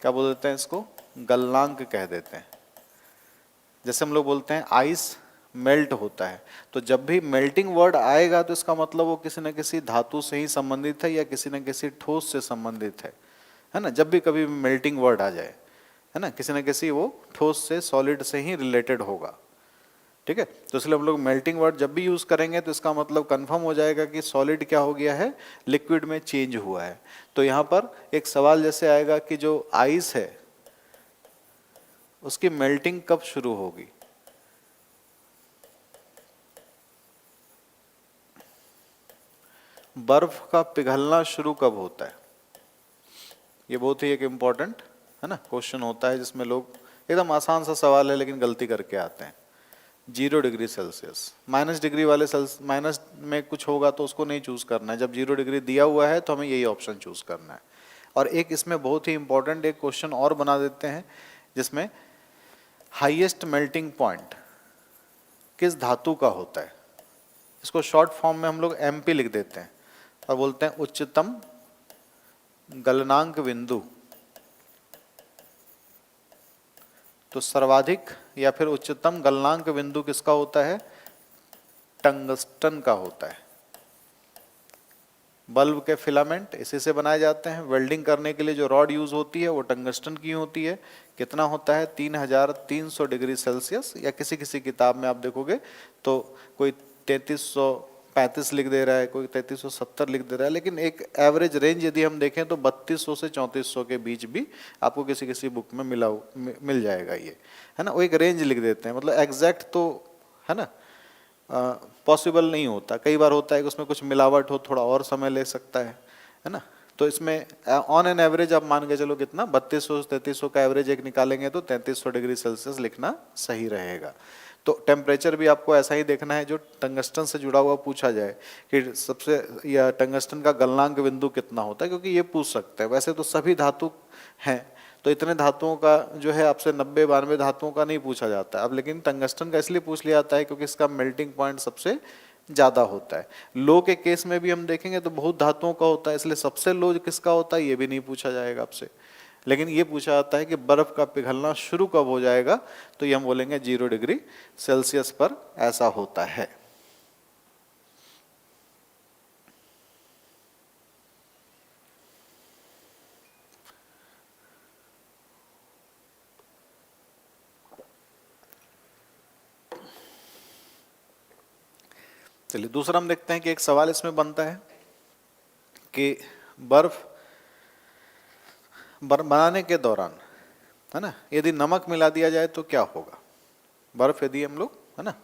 क्या बोल देते हैं इसको, गलनांक कह देते हैं। जैसे हम लोग बोलते हैं आइस मेल्ट होता है, तो जब भी मेल्टिंग वर्ड आएगा तो इसका मतलब वो किसी न किसी धातु से ही संबंधित है या किसी न किसी ठोस से संबंधित है ना। जब भी कभी मेल्टिंग वर्ड आ जाए है ना, किसी न किसी वो ठोस से सॉलिड से ही रिलेटेड होगा, ठीक है। तो इसलिए हम लोग मेल्टिंग वर्ड जब भी यूज करेंगे तो इसका मतलब कंफर्म हो जाएगा कि सॉलिड क्या हो गया है, लिक्विड में चेंज हुआ है। तो यहाँ पर एक सवाल जैसे आएगा कि जो आइस है उसकी मेल्टिंग कब शुरू होगी। बर्फ का पिघलना शुरू कब होता है, ये बहुत ही एक इम्पॉर्टेंट है ना क्वेश्चन होता है, जिसमें लोग एकदम आसान सा सवाल है लेकिन गलती करके आते हैं। 0 डिग्री सेल्सियस, माइनस डिग्री वाले माइनस में कुछ होगा तो उसको नहीं चूज करना है। जब 0 डिग्री दिया हुआ है तो हमें यही ऑप्शन चूज करना है। और एक इसमें बहुत ही इंपॉर्टेंट एक क्वेश्चन और बना देते हैं, जिसमें हाईएस्ट मेल्टिंग पॉइंट किस धातु का होता है। इसको शॉर्ट फॉर्म में हम लोग MP लिख देते हैं और बोलते हैं उच्चतम गलनांक बिंदु। तो सर्वाधिक या फिर उच्चतम गलनांक बिंदु किसका होता है, टंगस्टन का होता है। बल्ब के फिलामेंट इसी से बनाए जाते हैं। वेल्डिंग करने के लिए जो रॉड यूज होती है वो टंगस्टन की होती है। कितना होता है, 3300 डिग्री सेल्सियस, या किसी किसी किताब में आप देखोगे तो कोई 3335 लिख दे रहा है, कोई 3370 लिख दे रहा है, लेकिन एक एवरेज रेंज यदि हम देखें तो 3200 से 3400 के बीच भी आपको किसी किसी बुक में मिल जाएगा ये, है ना। वो एक रेंज लिख देते हैं, मतलब एग्जैक्ट तो है ना पॉसिबल नहीं होता। कई बार होता है कि उसमें कुछ मिलावट हो, थोड़ा और समय ले सकता है ना। तो इसमें ऑन एन एवरेज आप मान के चलो कितना, 3200 3300 का एवरेज एक निकालेंगे तो 3300 डिग्री सेल्सियस लिखना सही रहेगा। तो टेम्परेचर भी आपको ऐसा ही देखना है जो टंगस्टन से जुड़ा हुआ पूछा जाए कि सबसे, या टंगस्टन का गलनांक बिंदु कितना होता है, क्योंकि ये पूछ सकते हैं। वैसे तो सभी धातु हैं, तो इतने धातुओं का जो है आपसे 90-92 धातुओं का नहीं पूछा जाता है अब, लेकिन टंगस्टन का इसलिए पूछ लिया जाता है क्योंकि इसका मेल्टिंग पॉइंट सबसे ज़्यादा होता है। लो के केस में भी हम देखेंगे तो बहुत धातुओं का होता है, इसलिए सबसे लो किसका होता है ये भी नहीं पूछा जाएगा आपसे। लेकिन ये पूछा जाता है कि बर्फ का पिघलना शुरू कब हो जाएगा, तो ये हम बोलेंगे 0 डिग्री सेल्सियस पर ऐसा होता है। चलिए दूसरा हम देखते हैं कि एक सवाल इसमें बनता है कि बर्फ बनाने के दौरान है ना यदि नमक मिला दिया जाए तो क्या होगा। बर्फ यदि हम लोग है ना,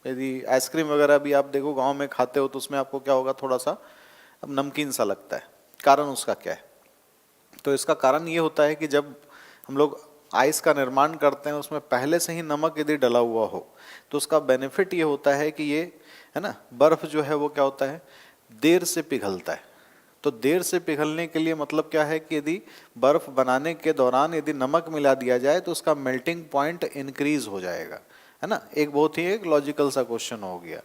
यदि आइसक्रीम वगैरह भी आप देखो गांव में खाते हो तो उसमें आपको क्या होगा, थोड़ा सा अब नमकीन सा लगता है। कारण उसका क्या है, तो इसका कारण ये होता है कि जब हम लोग आइस का निर्माण करते हैं उसमें पहले से ही नमक यदि डला हुआ हो तो उसका बेनिफिट ये होता है कि ये है ना बर्फ जो है वो क्या होता है, देर से पिघलता है। तो देर से पिघलने के लिए मतलब क्या है कि यदि बर्फ बनाने के दौरान यदि नमक मिला दिया जाए तो उसका मेल्टिंग पॉइंट इंक्रीज हो जाएगा, है ना। एक बहुत ही एक लॉजिकल सा क्वेश्चन हो गया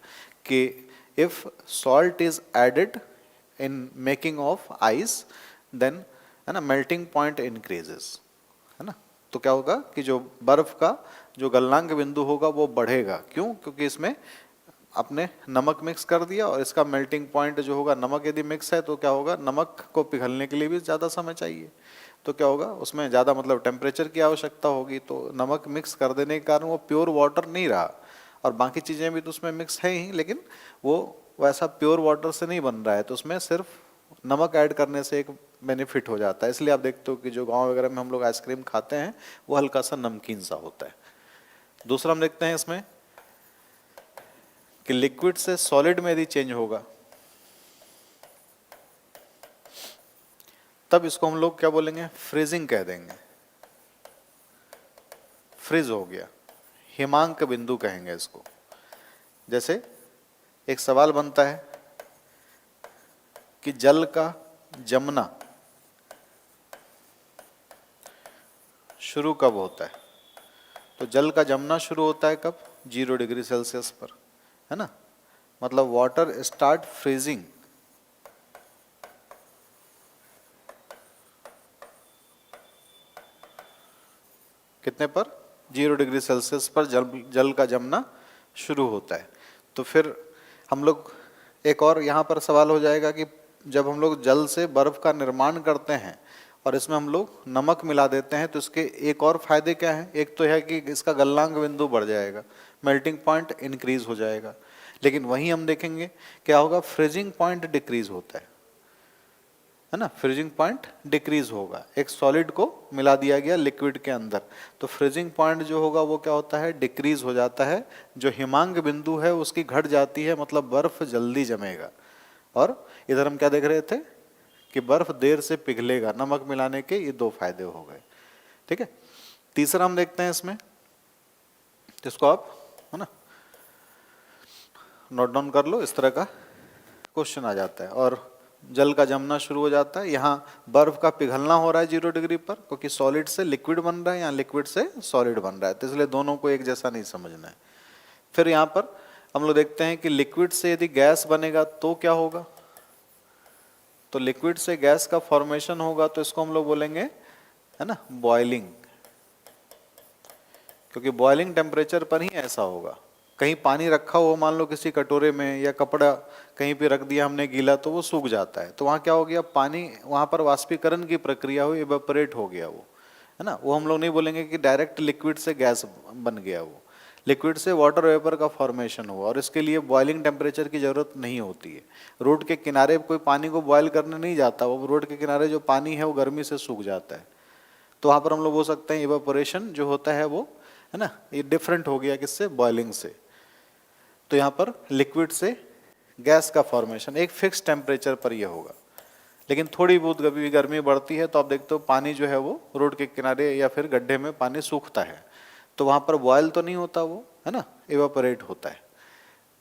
कि if salt is added in making of ice then, है ना, मेल्टिंग पॉइंट इंक्रीजेस, है ना। तो क्या होगा कि जो बर्फ का जो गलनांक बिंदु होगा वो बढ़ेगा। क्यों? क्योंकि इसमें आपने नमक मिक्स कर दिया और इसका मेल्टिंग पॉइंट जो होगा, नमक यदि मिक्स है तो क्या होगा, नमक को पिघलने के लिए भी ज़्यादा समय चाहिए, तो क्या होगा, उसमें ज़्यादा मतलब टेम्परेचर की आवश्यकता होगी। तो नमक मिक्स कर देने के कारण वो प्योर वाटर नहीं रहा, और बाकी चीज़ें भी तो उसमें मिक्स है ही, लेकिन वो वैसा प्योर वाटर से नहीं बन रहा है, तो उसमें सिर्फ नमक ऐड करने से एक बेनिफिट हो जाता है। इसलिए आप देखते हो कि जो गांव वगैरह में हम लोग आइसक्रीम खाते हैं वो हल्का सा नमकीन सा होता है। दूसरा हम देखते हैं इसमें कि लिक्विड से सॉलिड में यदि चेंज होगा तब इसको हम लोग क्या बोलेंगे, फ्रीजिंग कह देंगे। फ्रीज हो गया, हिमांक बिंदु कहेंगे इसको। जैसे एक सवाल बनता है कि जल का जमना शुरू कब होता है, तो जल का जमना शुरू होता है कब, 0 डिग्री सेल्सियस पर, है ना। मतलब वाटर स्टार्ट फ्रीजिंग कितने पर, 0 डिग्री सेल्सियस पर जल का जमना शुरू होता है। तो फिर हम लोग एक और यहाँ पर सवाल हो जाएगा कि जब हम लोग जल से बर्फ का निर्माण करते हैं और इसमें हम लोग नमक मिला देते हैं तो इसके एक और फायदे क्या हैं। एक तो है कि इसका गलनांक बिंदु बढ़ जाएगा, मेल्टिंग पॉइंट इंक्रीज हो जाएगा, लेकिन वहीं हम देखेंगे क्या होगा, फ्रीजिंग पॉइंट डिक्रीज होता है ना। फ्रीजिंग पॉइंट डिक्रीज होगा, एक सॉलिड को मिला दिया गया लिक्विड के अंदर, तो फ्रीजिंग पॉइंट जो होगा वो क्या होता है, डिक्रीज हो जाता है। जो हिमांक बिंदु है उसकी घट जाती है, मतलब बर्फ जल्दी जमेगा। और इधर हम क्या देख रहे थे कि बर्फ देर से पिघलेगा, नमक मिलाने के ये दो फायदे हो गए। ठीक है। तीसरा हम देखते हैं इसमें, जिसको आप, है ना, नोट डाउन कर लो, इस तरह का क्वेश्चन आ जाता है। और जल का जमना शुरू हो जाता है, यहाँ बर्फ का पिघलना हो रहा है 0 डिग्री पर, क्योंकि सॉलिड से लिक्विड बन रहा है, यहाँ लिक्विड से सॉलिड बन रहा है, तो इसलिए दोनों को एक जैसा नहीं समझना है। फिर यहाँ पर हम लोग देखते हैं कि लिक्विड से यदि गैस बनेगा तो क्या होगा, तो लिक्विड से गैस का फॉर्मेशन होगा, तो इसको हम लोग बोलेंगे, है ना, बॉइलिंग। क्योंकि बॉइलिंग टेम्परेचर पर ही ऐसा होगा। कहीं पानी रखा हो मान लो किसी कटोरे में, या कपड़ा कहीं पे रख दिया हमने गीला, तो वो सूख जाता है, तो वहाँ क्या हो गया, पानी वहाँ पर वाष्पीकरण की प्रक्रिया हुई, इवेपोरेट हो गया वो, है ना। वो हम लोग नहीं बोलेंगे कि डायरेक्ट लिक्विड से गैस बन गया, वो लिक्विड से वाटर वेपर का फॉर्मेशन हुआ, और इसके लिए बॉइलिंग टेम्परेचर की जरूरत नहीं होती है। रोड के किनारे कोई पानी को बॉयल करने नहीं जाता, वो रोड के किनारे जो पानी है वो गर्मी से सूख जाता है, तो वहाँ पर हम लोग बोल सकते हैं इवेपोरेशन जो होता है वो, है ना, ये डिफरेंट हो गया किससे, बॉइलिंग से। तो यहाँ पर लिक्विड से गैस का फॉर्मेशन एक फिक्स टेम्परेचर पर ये होगा, लेकिन थोड़ी बहुत कभी गर्मी बढ़ती है तो आप देखते हो पानी जो है वो रोड के किनारे या फिर गड्ढे में पानी सूखता है, तो वहाँ पर बॉयल तो नहीं होता वो, है ना, इवेपोरेट होता है।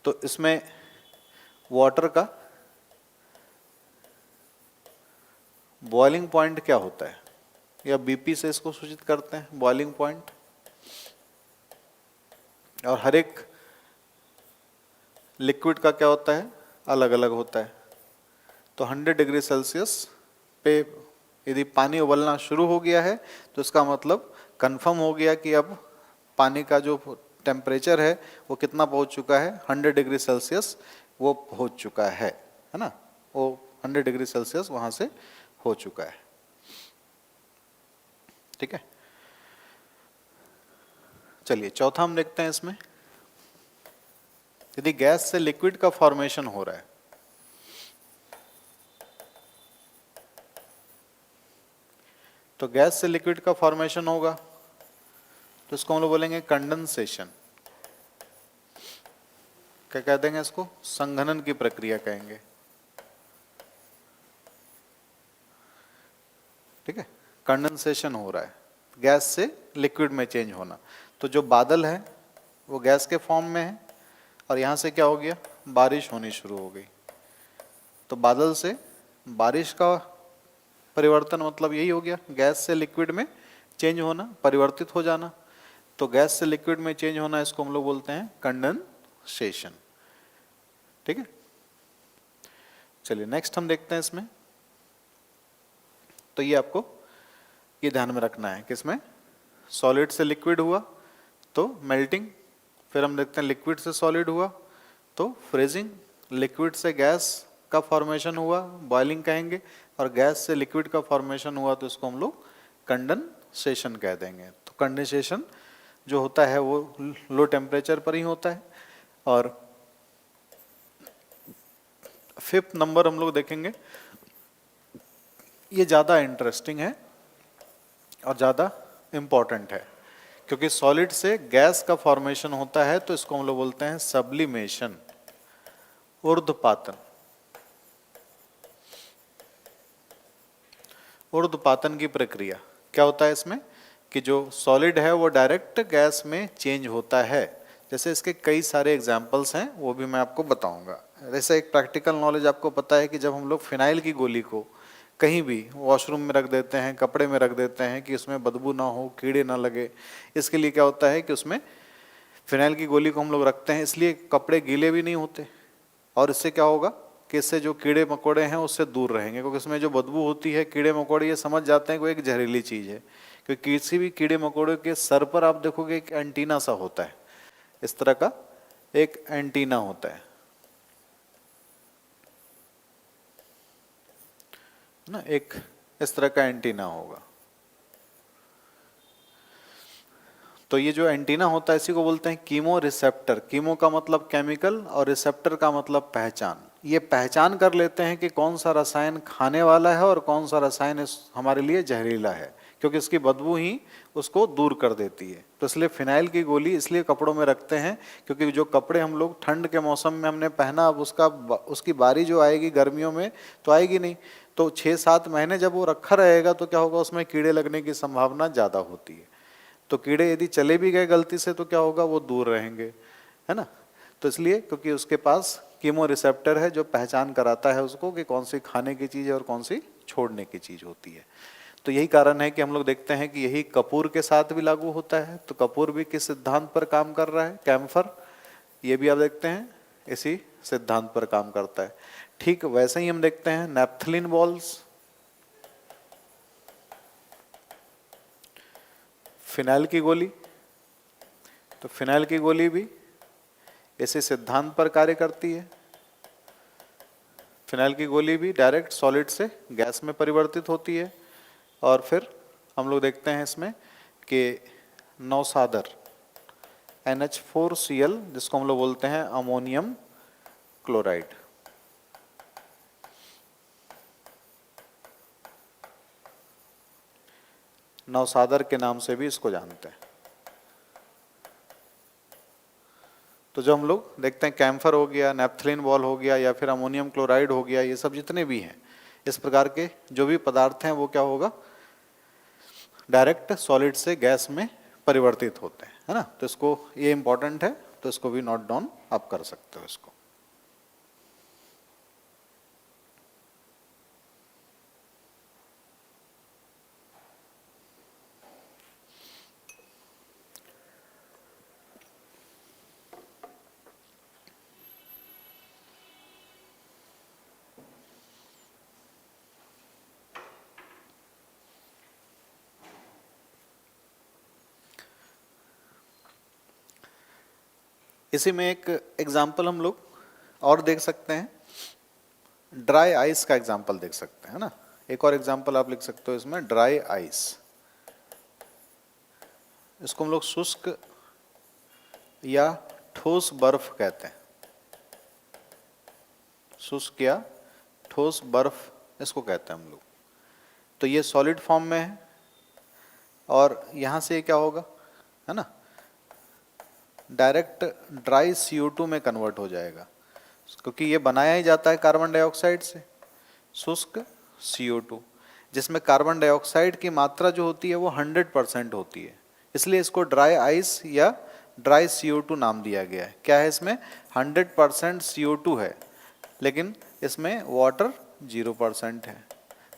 तो इसमें वाटर का बॉइलिंग पॉइंट क्या होता है, या बीपी से इसको सूचित करते हैं, बॉइलिंग पॉइंट। और हर एक लिक्विड का क्या होता है, अलग अलग होता है। तो 100 डिग्री सेल्सियस पे यदि पानी उबलना शुरू हो गया है तो इसका मतलब कंफर्म हो गया कि अब पानी का जो टेम्परेचर है वो कितना पहुंच चुका है, 100 डिग्री सेल्सियस वो पहुंच चुका है ना, वो 100 डिग्री सेल्सियस वहां से हो चुका है। ठीक है। चलिए चौथा हम देखते हैं इसमें, यदि गैस से लिक्विड का फॉर्मेशन हो रहा है तो गैस से लिक्विड का फॉर्मेशन होगा तो इसको हम लोग बोलेंगे कंडेंसेशन। क्या कह देंगे इसको, संघनन की प्रक्रिया कहेंगे। ठीक है, कंडेंसेशन हो रहा है, गैस से लिक्विड में चेंज होना। तो जो बादल है वो गैस के फॉर्म में है और यहाँ से क्या हो गया, बारिश होनी शुरू हो गई। तो बादल से बारिश का परिवर्तन मतलब यही हो गया, गैस से लिक्विड में चेंज होना, परिवर्तित हो जाना। तो गैस से लिक्विड में चेंज होना, इसको हम लोग बोलते हैं कंडेंसेशन। ठीक है, चलिए नेक्स्ट हम देखते हैं इसमें। तो ये आपको ये ध्यान में रखना है कि इसमें सॉलिड से लिक्विड हुआ तो मेल्टिंग, फिर हम देखते हैं लिक्विड से सॉलिड हुआ तो फ्रीजिंग, लिक्विड से गैस का फॉर्मेशन हुआ, बॉइलिंग कहेंगे, और गैस से लिक्विड का फॉर्मेशन हुआ तो इसको हम लोग कंडेंसेशन कह देंगे। तो कंडेंसेशन जो होता है वो लो टेम्परेचर पर ही होता है। और फिफ्थ नंबर हम लोग देखेंगे, ये ज़्यादा इंटरेस्टिंग है और ज़्यादा इम्पॉर्टेंट है, क्योंकि सॉलिड से गैस का फॉर्मेशन होता है तो इसको हम लोग बोलते हैं सब्लिमेशन, ऊर्ध्वपातन। ऊर्ध्वपातन की प्रक्रिया क्या होता है इसमें कि जो सॉलिड है वो डायरेक्ट गैस में चेंज होता है। जैसे इसके कई सारे एग्जाम्पल्स हैं, वो भी मैं आपको बताऊंगा। जैसे एक प्रैक्टिकल नॉलेज आपको पता है कि जब हम लोग फिनाइल की गोली को कहीं भी वॉशरूम में रख देते हैं, कपड़े में रख देते हैं कि उसमें बदबू ना हो, कीड़े ना लगे, इसके लिए क्या होता है कि उसमें फिनाइल की गोली को हम लोग रखते हैं, इसलिए कपड़े गीले भी नहीं होते, और इससे क्या होगा कि इससे जो कीड़े मकोड़े हैं उससे दूर रहेंगे, क्योंकि इसमें जो बदबू होती है, कीड़े मकोड़े ये समझ जाते हैं कि वो एक जहरीली चीज़ है। क्योंकि किसी भी कीड़े मकोड़े के सर पर आप देखोगे एक एंटीना सा होता है, इस तरह का एक एंटीना होता है ना, एक इस तरह का एंटीना होगा। तो ये जो एंटीना होता है इसी को बोलते हैं कीमो रिसेप्टर। कीमो का मतलब केमिकल और रिसेप्टर का मतलब पहचान। ये पहचान कर लेते हैं कि कौन सा रसायन खाने वाला है और कौन सा रसायन हमारे लिए जहरीला है, क्योंकि इसकी बदबू ही उसको दूर कर देती है। तो इसलिए फिनाइल की गोली इसलिए कपड़ों में रखते हैं, क्योंकि जो कपड़े हम लोग ठंड के मौसम में हमने पहना, अब उसकी बारी जो आएगी गर्मियों में तो आएगी नहीं, तो 6-7 महीने जब वो रखा रहेगा तो क्या होगा, उसमें कीड़े लगने की संभावना ज़्यादा होती है। तो कीड़े यदि चले भी गए गलती से तो क्या होगा, वो दूर रहेंगे, है ना। तो इसलिए क्योंकि उसके पास कीमो रिसेप्टर है जो पहचान कराता है उसको कि कौन सी खाने की चीज़ है और कौन सी छोड़ने की चीज़ होती है। तो यही कारण है कि हम लोग देखते हैं कि यही कपूर के साथ भी लागू होता है। तो कपूर भी किस सिद्धांत पर काम कर रहा है, कैम्फर, ये भी आप देखते हैं इसी सिद्धांत पर काम करता है। ठीक वैसे ही हम देखते हैं नैप्थलीन बॉल्स, फिनाइल की गोली। तो फिनाइल की गोली भी इसी सिद्धांत पर कार्य करती है। फिनाइल की गोली भी डायरेक्ट सॉलिड से गैस में परिवर्तित होती है। और फिर हम लोग देखते हैं इसमें कि नौसादर NH4Cl, जिसको हम लोग बोलते हैं अमोनियम क्लोराइड, नौसादर के नाम से भी इसको जानते हैं। तो जो हम लोग देखते हैं कैम्फर हो गया, नैप्थलीन बॉल हो गया, या फिर अमोनियम क्लोराइड हो गया, ये सब जितने भी हैं इस प्रकार के जो भी पदार्थ हैं वो क्या होगा, डायरेक्ट सॉलिड से गैस में परिवर्तित होते हैं, है ना। तो इसको, ये इंपॉर्टेंट है, तो इसको भी नोट डाउन आप कर सकते हो इसको। इसी में एक एग्जाम्पल हम लोग और देख सकते हैं, ड्राई आइस का एग्जाम्पल देख सकते हैं ना। एक और एग्जाम्पल आप लिख सकते हो इसमें, ड्राई आइस। इसको हम लोग शुष्क या ठोस बर्फ कहते हैं, शुष्क या ठोस बर्फ इसको कहते हैं हम लोग। तो ये सॉलिड फॉर्म में है और यहाँ से क्या होगा, है ना, डायरेक्ट ड्राई CO2 में कन्वर्ट हो जाएगा, क्योंकि ये बनाया ही जाता है कार्बन डाइऑक्साइड से, शुष्क CO2, जिसमें कार्बन डाइऑक्साइड की मात्रा जो होती है वो 100% होती है, इसलिए इसको ड्राई आइस या ड्राई CO2 नाम दिया गया है। क्या है इसमें, 100% CO2 है, लेकिन इसमें वाटर 0% है।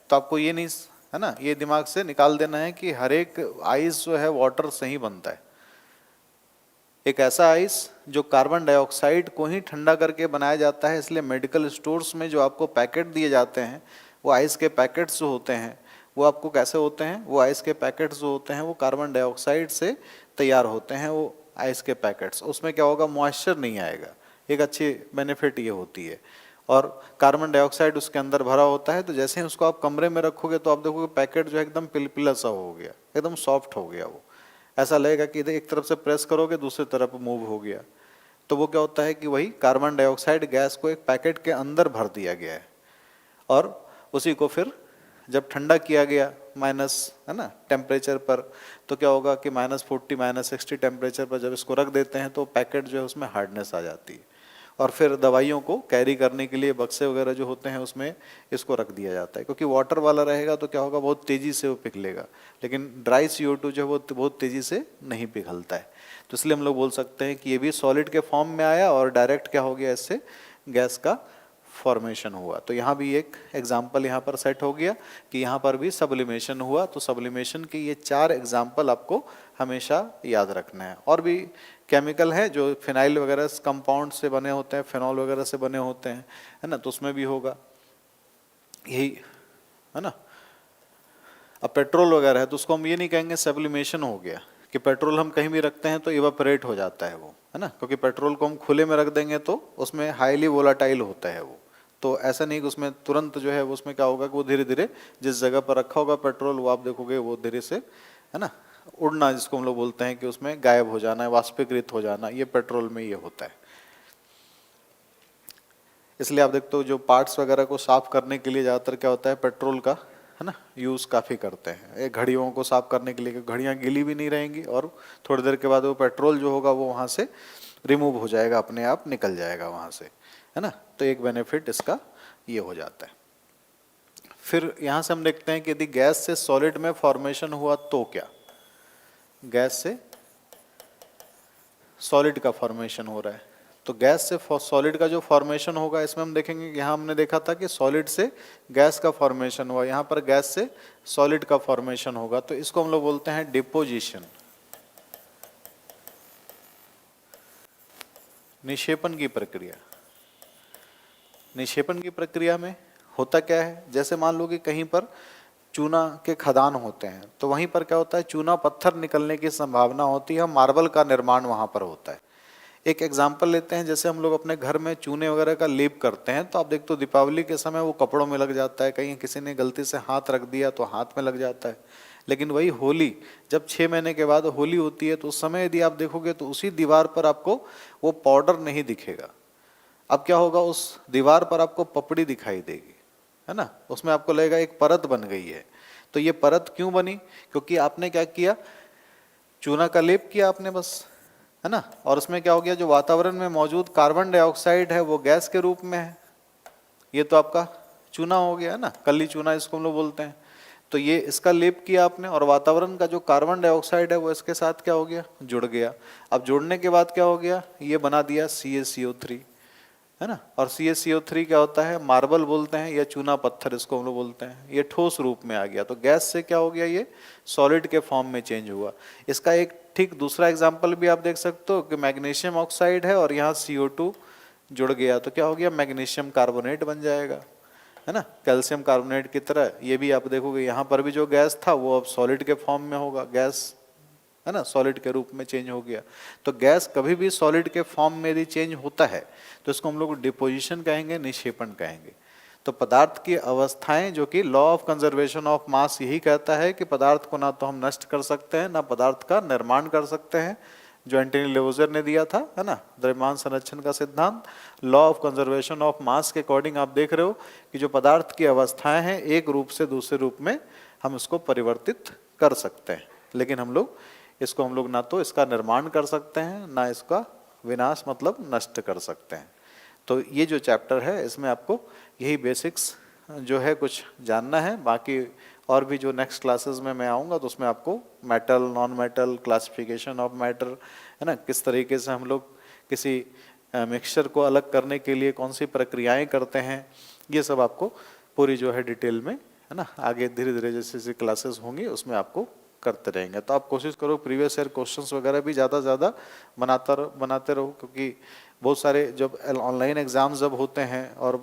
तो आपको ये नहीं, है ना, ये दिमाग से निकाल देना है कि हर एक आइस जो है वाटर से ही बनता है। एक ऐसा आइस जो कार्बन डाइऑक्साइड को ही ठंडा करके बनाया जाता है, इसलिए मेडिकल स्टोर्स में जो आपको पैकेट दिए जाते हैं वो आइस के पैकेट्स जो होते हैं वो आपको कैसे होते हैं, वो आइस के पैकेट्स जो होते हैं वो कार्बन डाइऑक्साइड से तैयार होते हैं। वो आइस के पैकेट्स, उसमें क्या होगा, मॉइस्चर नहीं आएगा, एक अच्छी बेनिफिट ये होती है। और कार्बन डाइऑक्साइड उसके अंदर भरा होता है, तो जैसे ही उसको आप कमरे में रखोगे तो आप देखोगे पैकेट जो है एकदम पिलपिला सा हो गया, एकदम सॉफ्ट हो गया। वो ऐसा लगेगा कि इधर एक तरफ से प्रेस करोगे दूसरी तरफ मूव हो गया। तो वो क्या होता है कि वही कार्बन डाइऑक्साइड गैस को एक पैकेट के अंदर भर दिया गया है, और उसी को फिर जब ठंडा किया गया माइनस, है ना, टेम्परेचर पर, तो क्या होगा कि -40 -60 टेम्परेचर पर जब इसको रख देते हैं तो पैकेट जो है उसमें हार्डनेस आ जाती है, और फिर दवाइयों को कैरी करने के लिए बक्से वगैरह जो होते हैं उसमें इसको रख दिया जाता है। क्योंकि वाटर वाला रहेगा तो क्या होगा, बहुत तेज़ी से वो पिघलेगा, लेकिन ड्राई CO2 जो है वो बहुत तेज़ी से नहीं पिघलता है। तो इसलिए हम लोग बोल सकते हैं कि ये भी सॉलिड के फॉर्म में आया और डायरेक्ट क्या हो गया, इससे गैस का फॉर्मेशन हुआ। तो यहाँ भी एक एग्जाम्पल यहाँ पर सेट हो गया कि यहाँ पर भी सब्लिमेशन हुआ। तो सब्लिमेशन के ये 4 एग्जाम्पल आपको हमेशा याद रखना है। और भी केमिकल है जो फिनाइल वगैरह कंपाउंड से बने होते हैं, फिनॉल वगैरह से बने होते हैं, है ना, तो उसमें भी होगा यही, है ना। अब पेट्रोल वगैरह है तो उसको हम ये नहीं कहेंगे सब्लिमेशन हो गया कि पेट्रोल हम कहीं भी रखते हैं तो इवापोरेट हो जाता है वो, है ना, क्योंकि पेट्रोल को हम खुले में रख देंगे तो उसमें हाईली वोलाटाइल होता है वो। तो ऐसा नहीं कि उसमें तुरंत जो है उसमें क्या होगा कि वो धीरे धीरे जिस जगह पर रखा होगा पेट्रोल, वो आप देखोगे वो धीरे से, है ना, उड़ना, जिसको हम लोग बोलते हैं कि उसमें गायब हो जाना है, वाष्पीकृत हो जाना, ये पेट्रोल में ये होता है। इसलिए आप देखते हो जो पार्ट्स वगैरह को साफ करने के लिए ज़्यादातर क्या होता है, पेट्रोल का, है ना, यूज़ काफ़ी करते हैं। एक घड़ियों को साफ करने के लिए, घड़ियाँ गीली भी नहीं रहेंगी और थोड़ी देर के बाद वो पेट्रोल जो होगा वो वहाँ से रिमूव हो जाएगा, अपने आप निकल जाएगा वहाँ से, है ना। तो एक बेनिफिट इसका ये हो जाता है। फिर यहाँ से हम देखते हैं कि यदि गैस से सॉलिड में फॉर्मेशन हुआ तो क्या, गैस से सॉलिड का फॉर्मेशन हो रहा है, तो गैस से सॉलिड का जो फॉर्मेशन होगा इसमें हम देखेंगे कि यहाँ हमने देखा था कि सॉलिड से गैस का फॉर्मेशन हुआ, यहाँ पर गैस से सॉलिड का फॉर्मेशन होगा। तो इसको हम लोग बोलते हैं डिपोजिशन, निक्षेपण की प्रक्रिया। निक्षेपण की प्रक्रिया में होता क्या है, जैसे मान लो कि कहीं पर चूना के खदान होते हैं तो वहीं पर क्या होता है, चूना पत्थर निकलने की संभावना होती है, मार्बल का निर्माण वहाँ पर होता है। एक एग्जाम्पल लेते हैं, जैसे हम लोग अपने घर में चूने वगैरह का लेप करते हैं तो आप देखते हो दीपावली के समय वो कपड़ों में लग जाता है, कहीं किसी ने गलती से हाथ रख दिया तो हाथ में लग जाता है। लेकिन वही होली, जब 6 महीने के बाद होली होती है तो उस समय यदि आप देखोगे तो उसी दीवार पर आपको वो पाउडर नहीं दिखेगा। अब क्या होगा, उस दीवार पर आपको पपड़ी दिखाई देगी, है ना, उसमें आपको लगेगा एक परत बन गई है। तो ये परत क्यों बनी, क्योंकि आपने क्या किया, चूना का लेप किया आपने बस, है ना, और उसमें क्या हो गया, जो वातावरण में मौजूद कार्बन डाइऑक्साइड है वो गैस के रूप में है, ये तो आपका चूना हो गया, है ना, कली चूना इसको हम लोग बोलते हैं। तो ये इसका लेप किया आपने और वातावरण का जो कार्बन डाइऑक्साइड है वो इसके साथ क्या हो गया, जुड़ गया। अब जुड़ने के बाद क्या हो गया, ये बना दिया CaCO3, है ना, और CaCO3 क्या होता है, मार्बल बोलते हैं या चूना पत्थर इसको हम लोग बोलते हैं, ये ठोस रूप में आ गया। तो गैस से क्या हो गया, ये सॉलिड के फॉर्म में चेंज हुआ। इसका एक ठीक दूसरा एग्जांपल भी आप देख सकते हो कि मैग्नीशियम ऑक्साइड है और यहाँ CO2 जुड़ गया तो क्या हो गया, मैग्नीशियम कार्बोनेट बन जाएगा, है ना, कैल्शियम कार्बोनेट की तरह। ये भी आप देखोगे यहाँ पर भी जो गैस था वो अब सॉलिड के फॉर्म में होगा, गैस, है ना, सॉलिड के रूप में चेंज हो गया। तो गैस कभी भी सॉलिड के फॉर्म में यदि चेंज होता है तो इसको हम लोग डिपोजिशन कहेंगे, निक्षेपण कहेंगे। तो पदार्थ की अवस्थाएं, जो कि law of conservation of mass यही कहता है कि पदार्थ को ना तो हम नष्ट कर सकते हैं ना पदार्थ का निर्माण कर सकते हैं, जो एंटनी लेवोजर ने दिया था, है ना, द्रव्यमान संरक्षण का सिद्धांत। Law of conservation of mass के अकॉर्डिंग आप देख रहे हो कि जो पदार्थ की अवस्थाएं हैं एक रूप से दूसरे रूप में हम इसको परिवर्तित कर सकते हैं, लेकिन हम लोग ना तो इसका निर्माण कर सकते हैं ना इसका विनाश मतलब नष्ट कर सकते हैं। तो ये जो चैप्टर है इसमें आपको यही बेसिक्स जो है कुछ जानना है। बाकी और भी जो नेक्स्ट क्लासेस में मैं आऊँगा तो उसमें आपको metal, non metal, classification of matter, है ना, किस तरीके से हम लोग किसी मिक्सचर को अलग करने के लिए कौन सी प्रक्रियाएं करते हैं, ये सब आपको पूरी जो है डिटेल में, है ना, आगे धीरे धीरे जैसे जैसे क्लासेस होंगी उसमें आपको करते रहेंगे। तो आप कोशिश करो प्रीवियस ईयर क्वेश्चंस वगैरह भी ज़्यादा ज़्यादा बनाते रहो, क्योंकि बहुत सारे जब ऑनलाइन एग्जाम जब होते हैं और,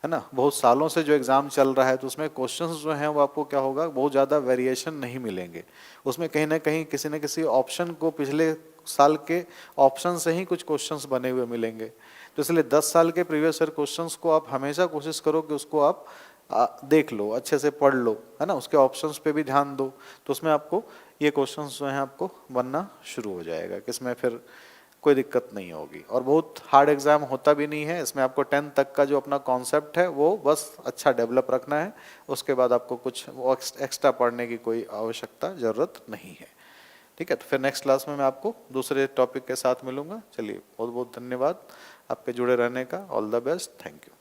है ना, बहुत सालों से जो एग्ज़ाम चल रहा है तो उसमें क्वेश्चंस जो हैं वो आपको क्या होगा, बहुत ज़्यादा वेरिएशन नहीं मिलेंगे। उसमें कहीं ना कहीं किसी न किसी ऑप्शन को पिछले साल के ऑप्शन से ही कुछ क्वेश्चंस बने हुए मिलेंगे। तो इसलिए 10 साल के प्रीवियस ईयर क्वेश्चंस को आप हमेशा कोशिश करो कि उसको आप देख लो, अच्छे से पढ़ लो, है ना, उसके ऑप्शंस पे भी ध्यान दो। तो उसमें आपको ये क्वेश्चंस जो हैं आपको बनना शुरू हो जाएगा, कि इसमें फिर कोई दिक्कत नहीं होगी। और बहुत हार्ड एग्जाम होता भी नहीं है इसमें। आपको 10 तक का जो अपना कॉन्सेप्ट है वो बस अच्छा डेवलप रखना है, उसके बाद आपको कुछ वो एक्स्ट्रा पढ़ने की कोई आवश्यकता ज़रूरत नहीं है। ठीक है, तो फिर नेक्स्ट क्लास में मैं आपको दूसरे टॉपिक के साथ मिलूंगा। चलिए, बहुत बहुत धन्यवाद आपके जुड़े रहने का। All the best, thank you.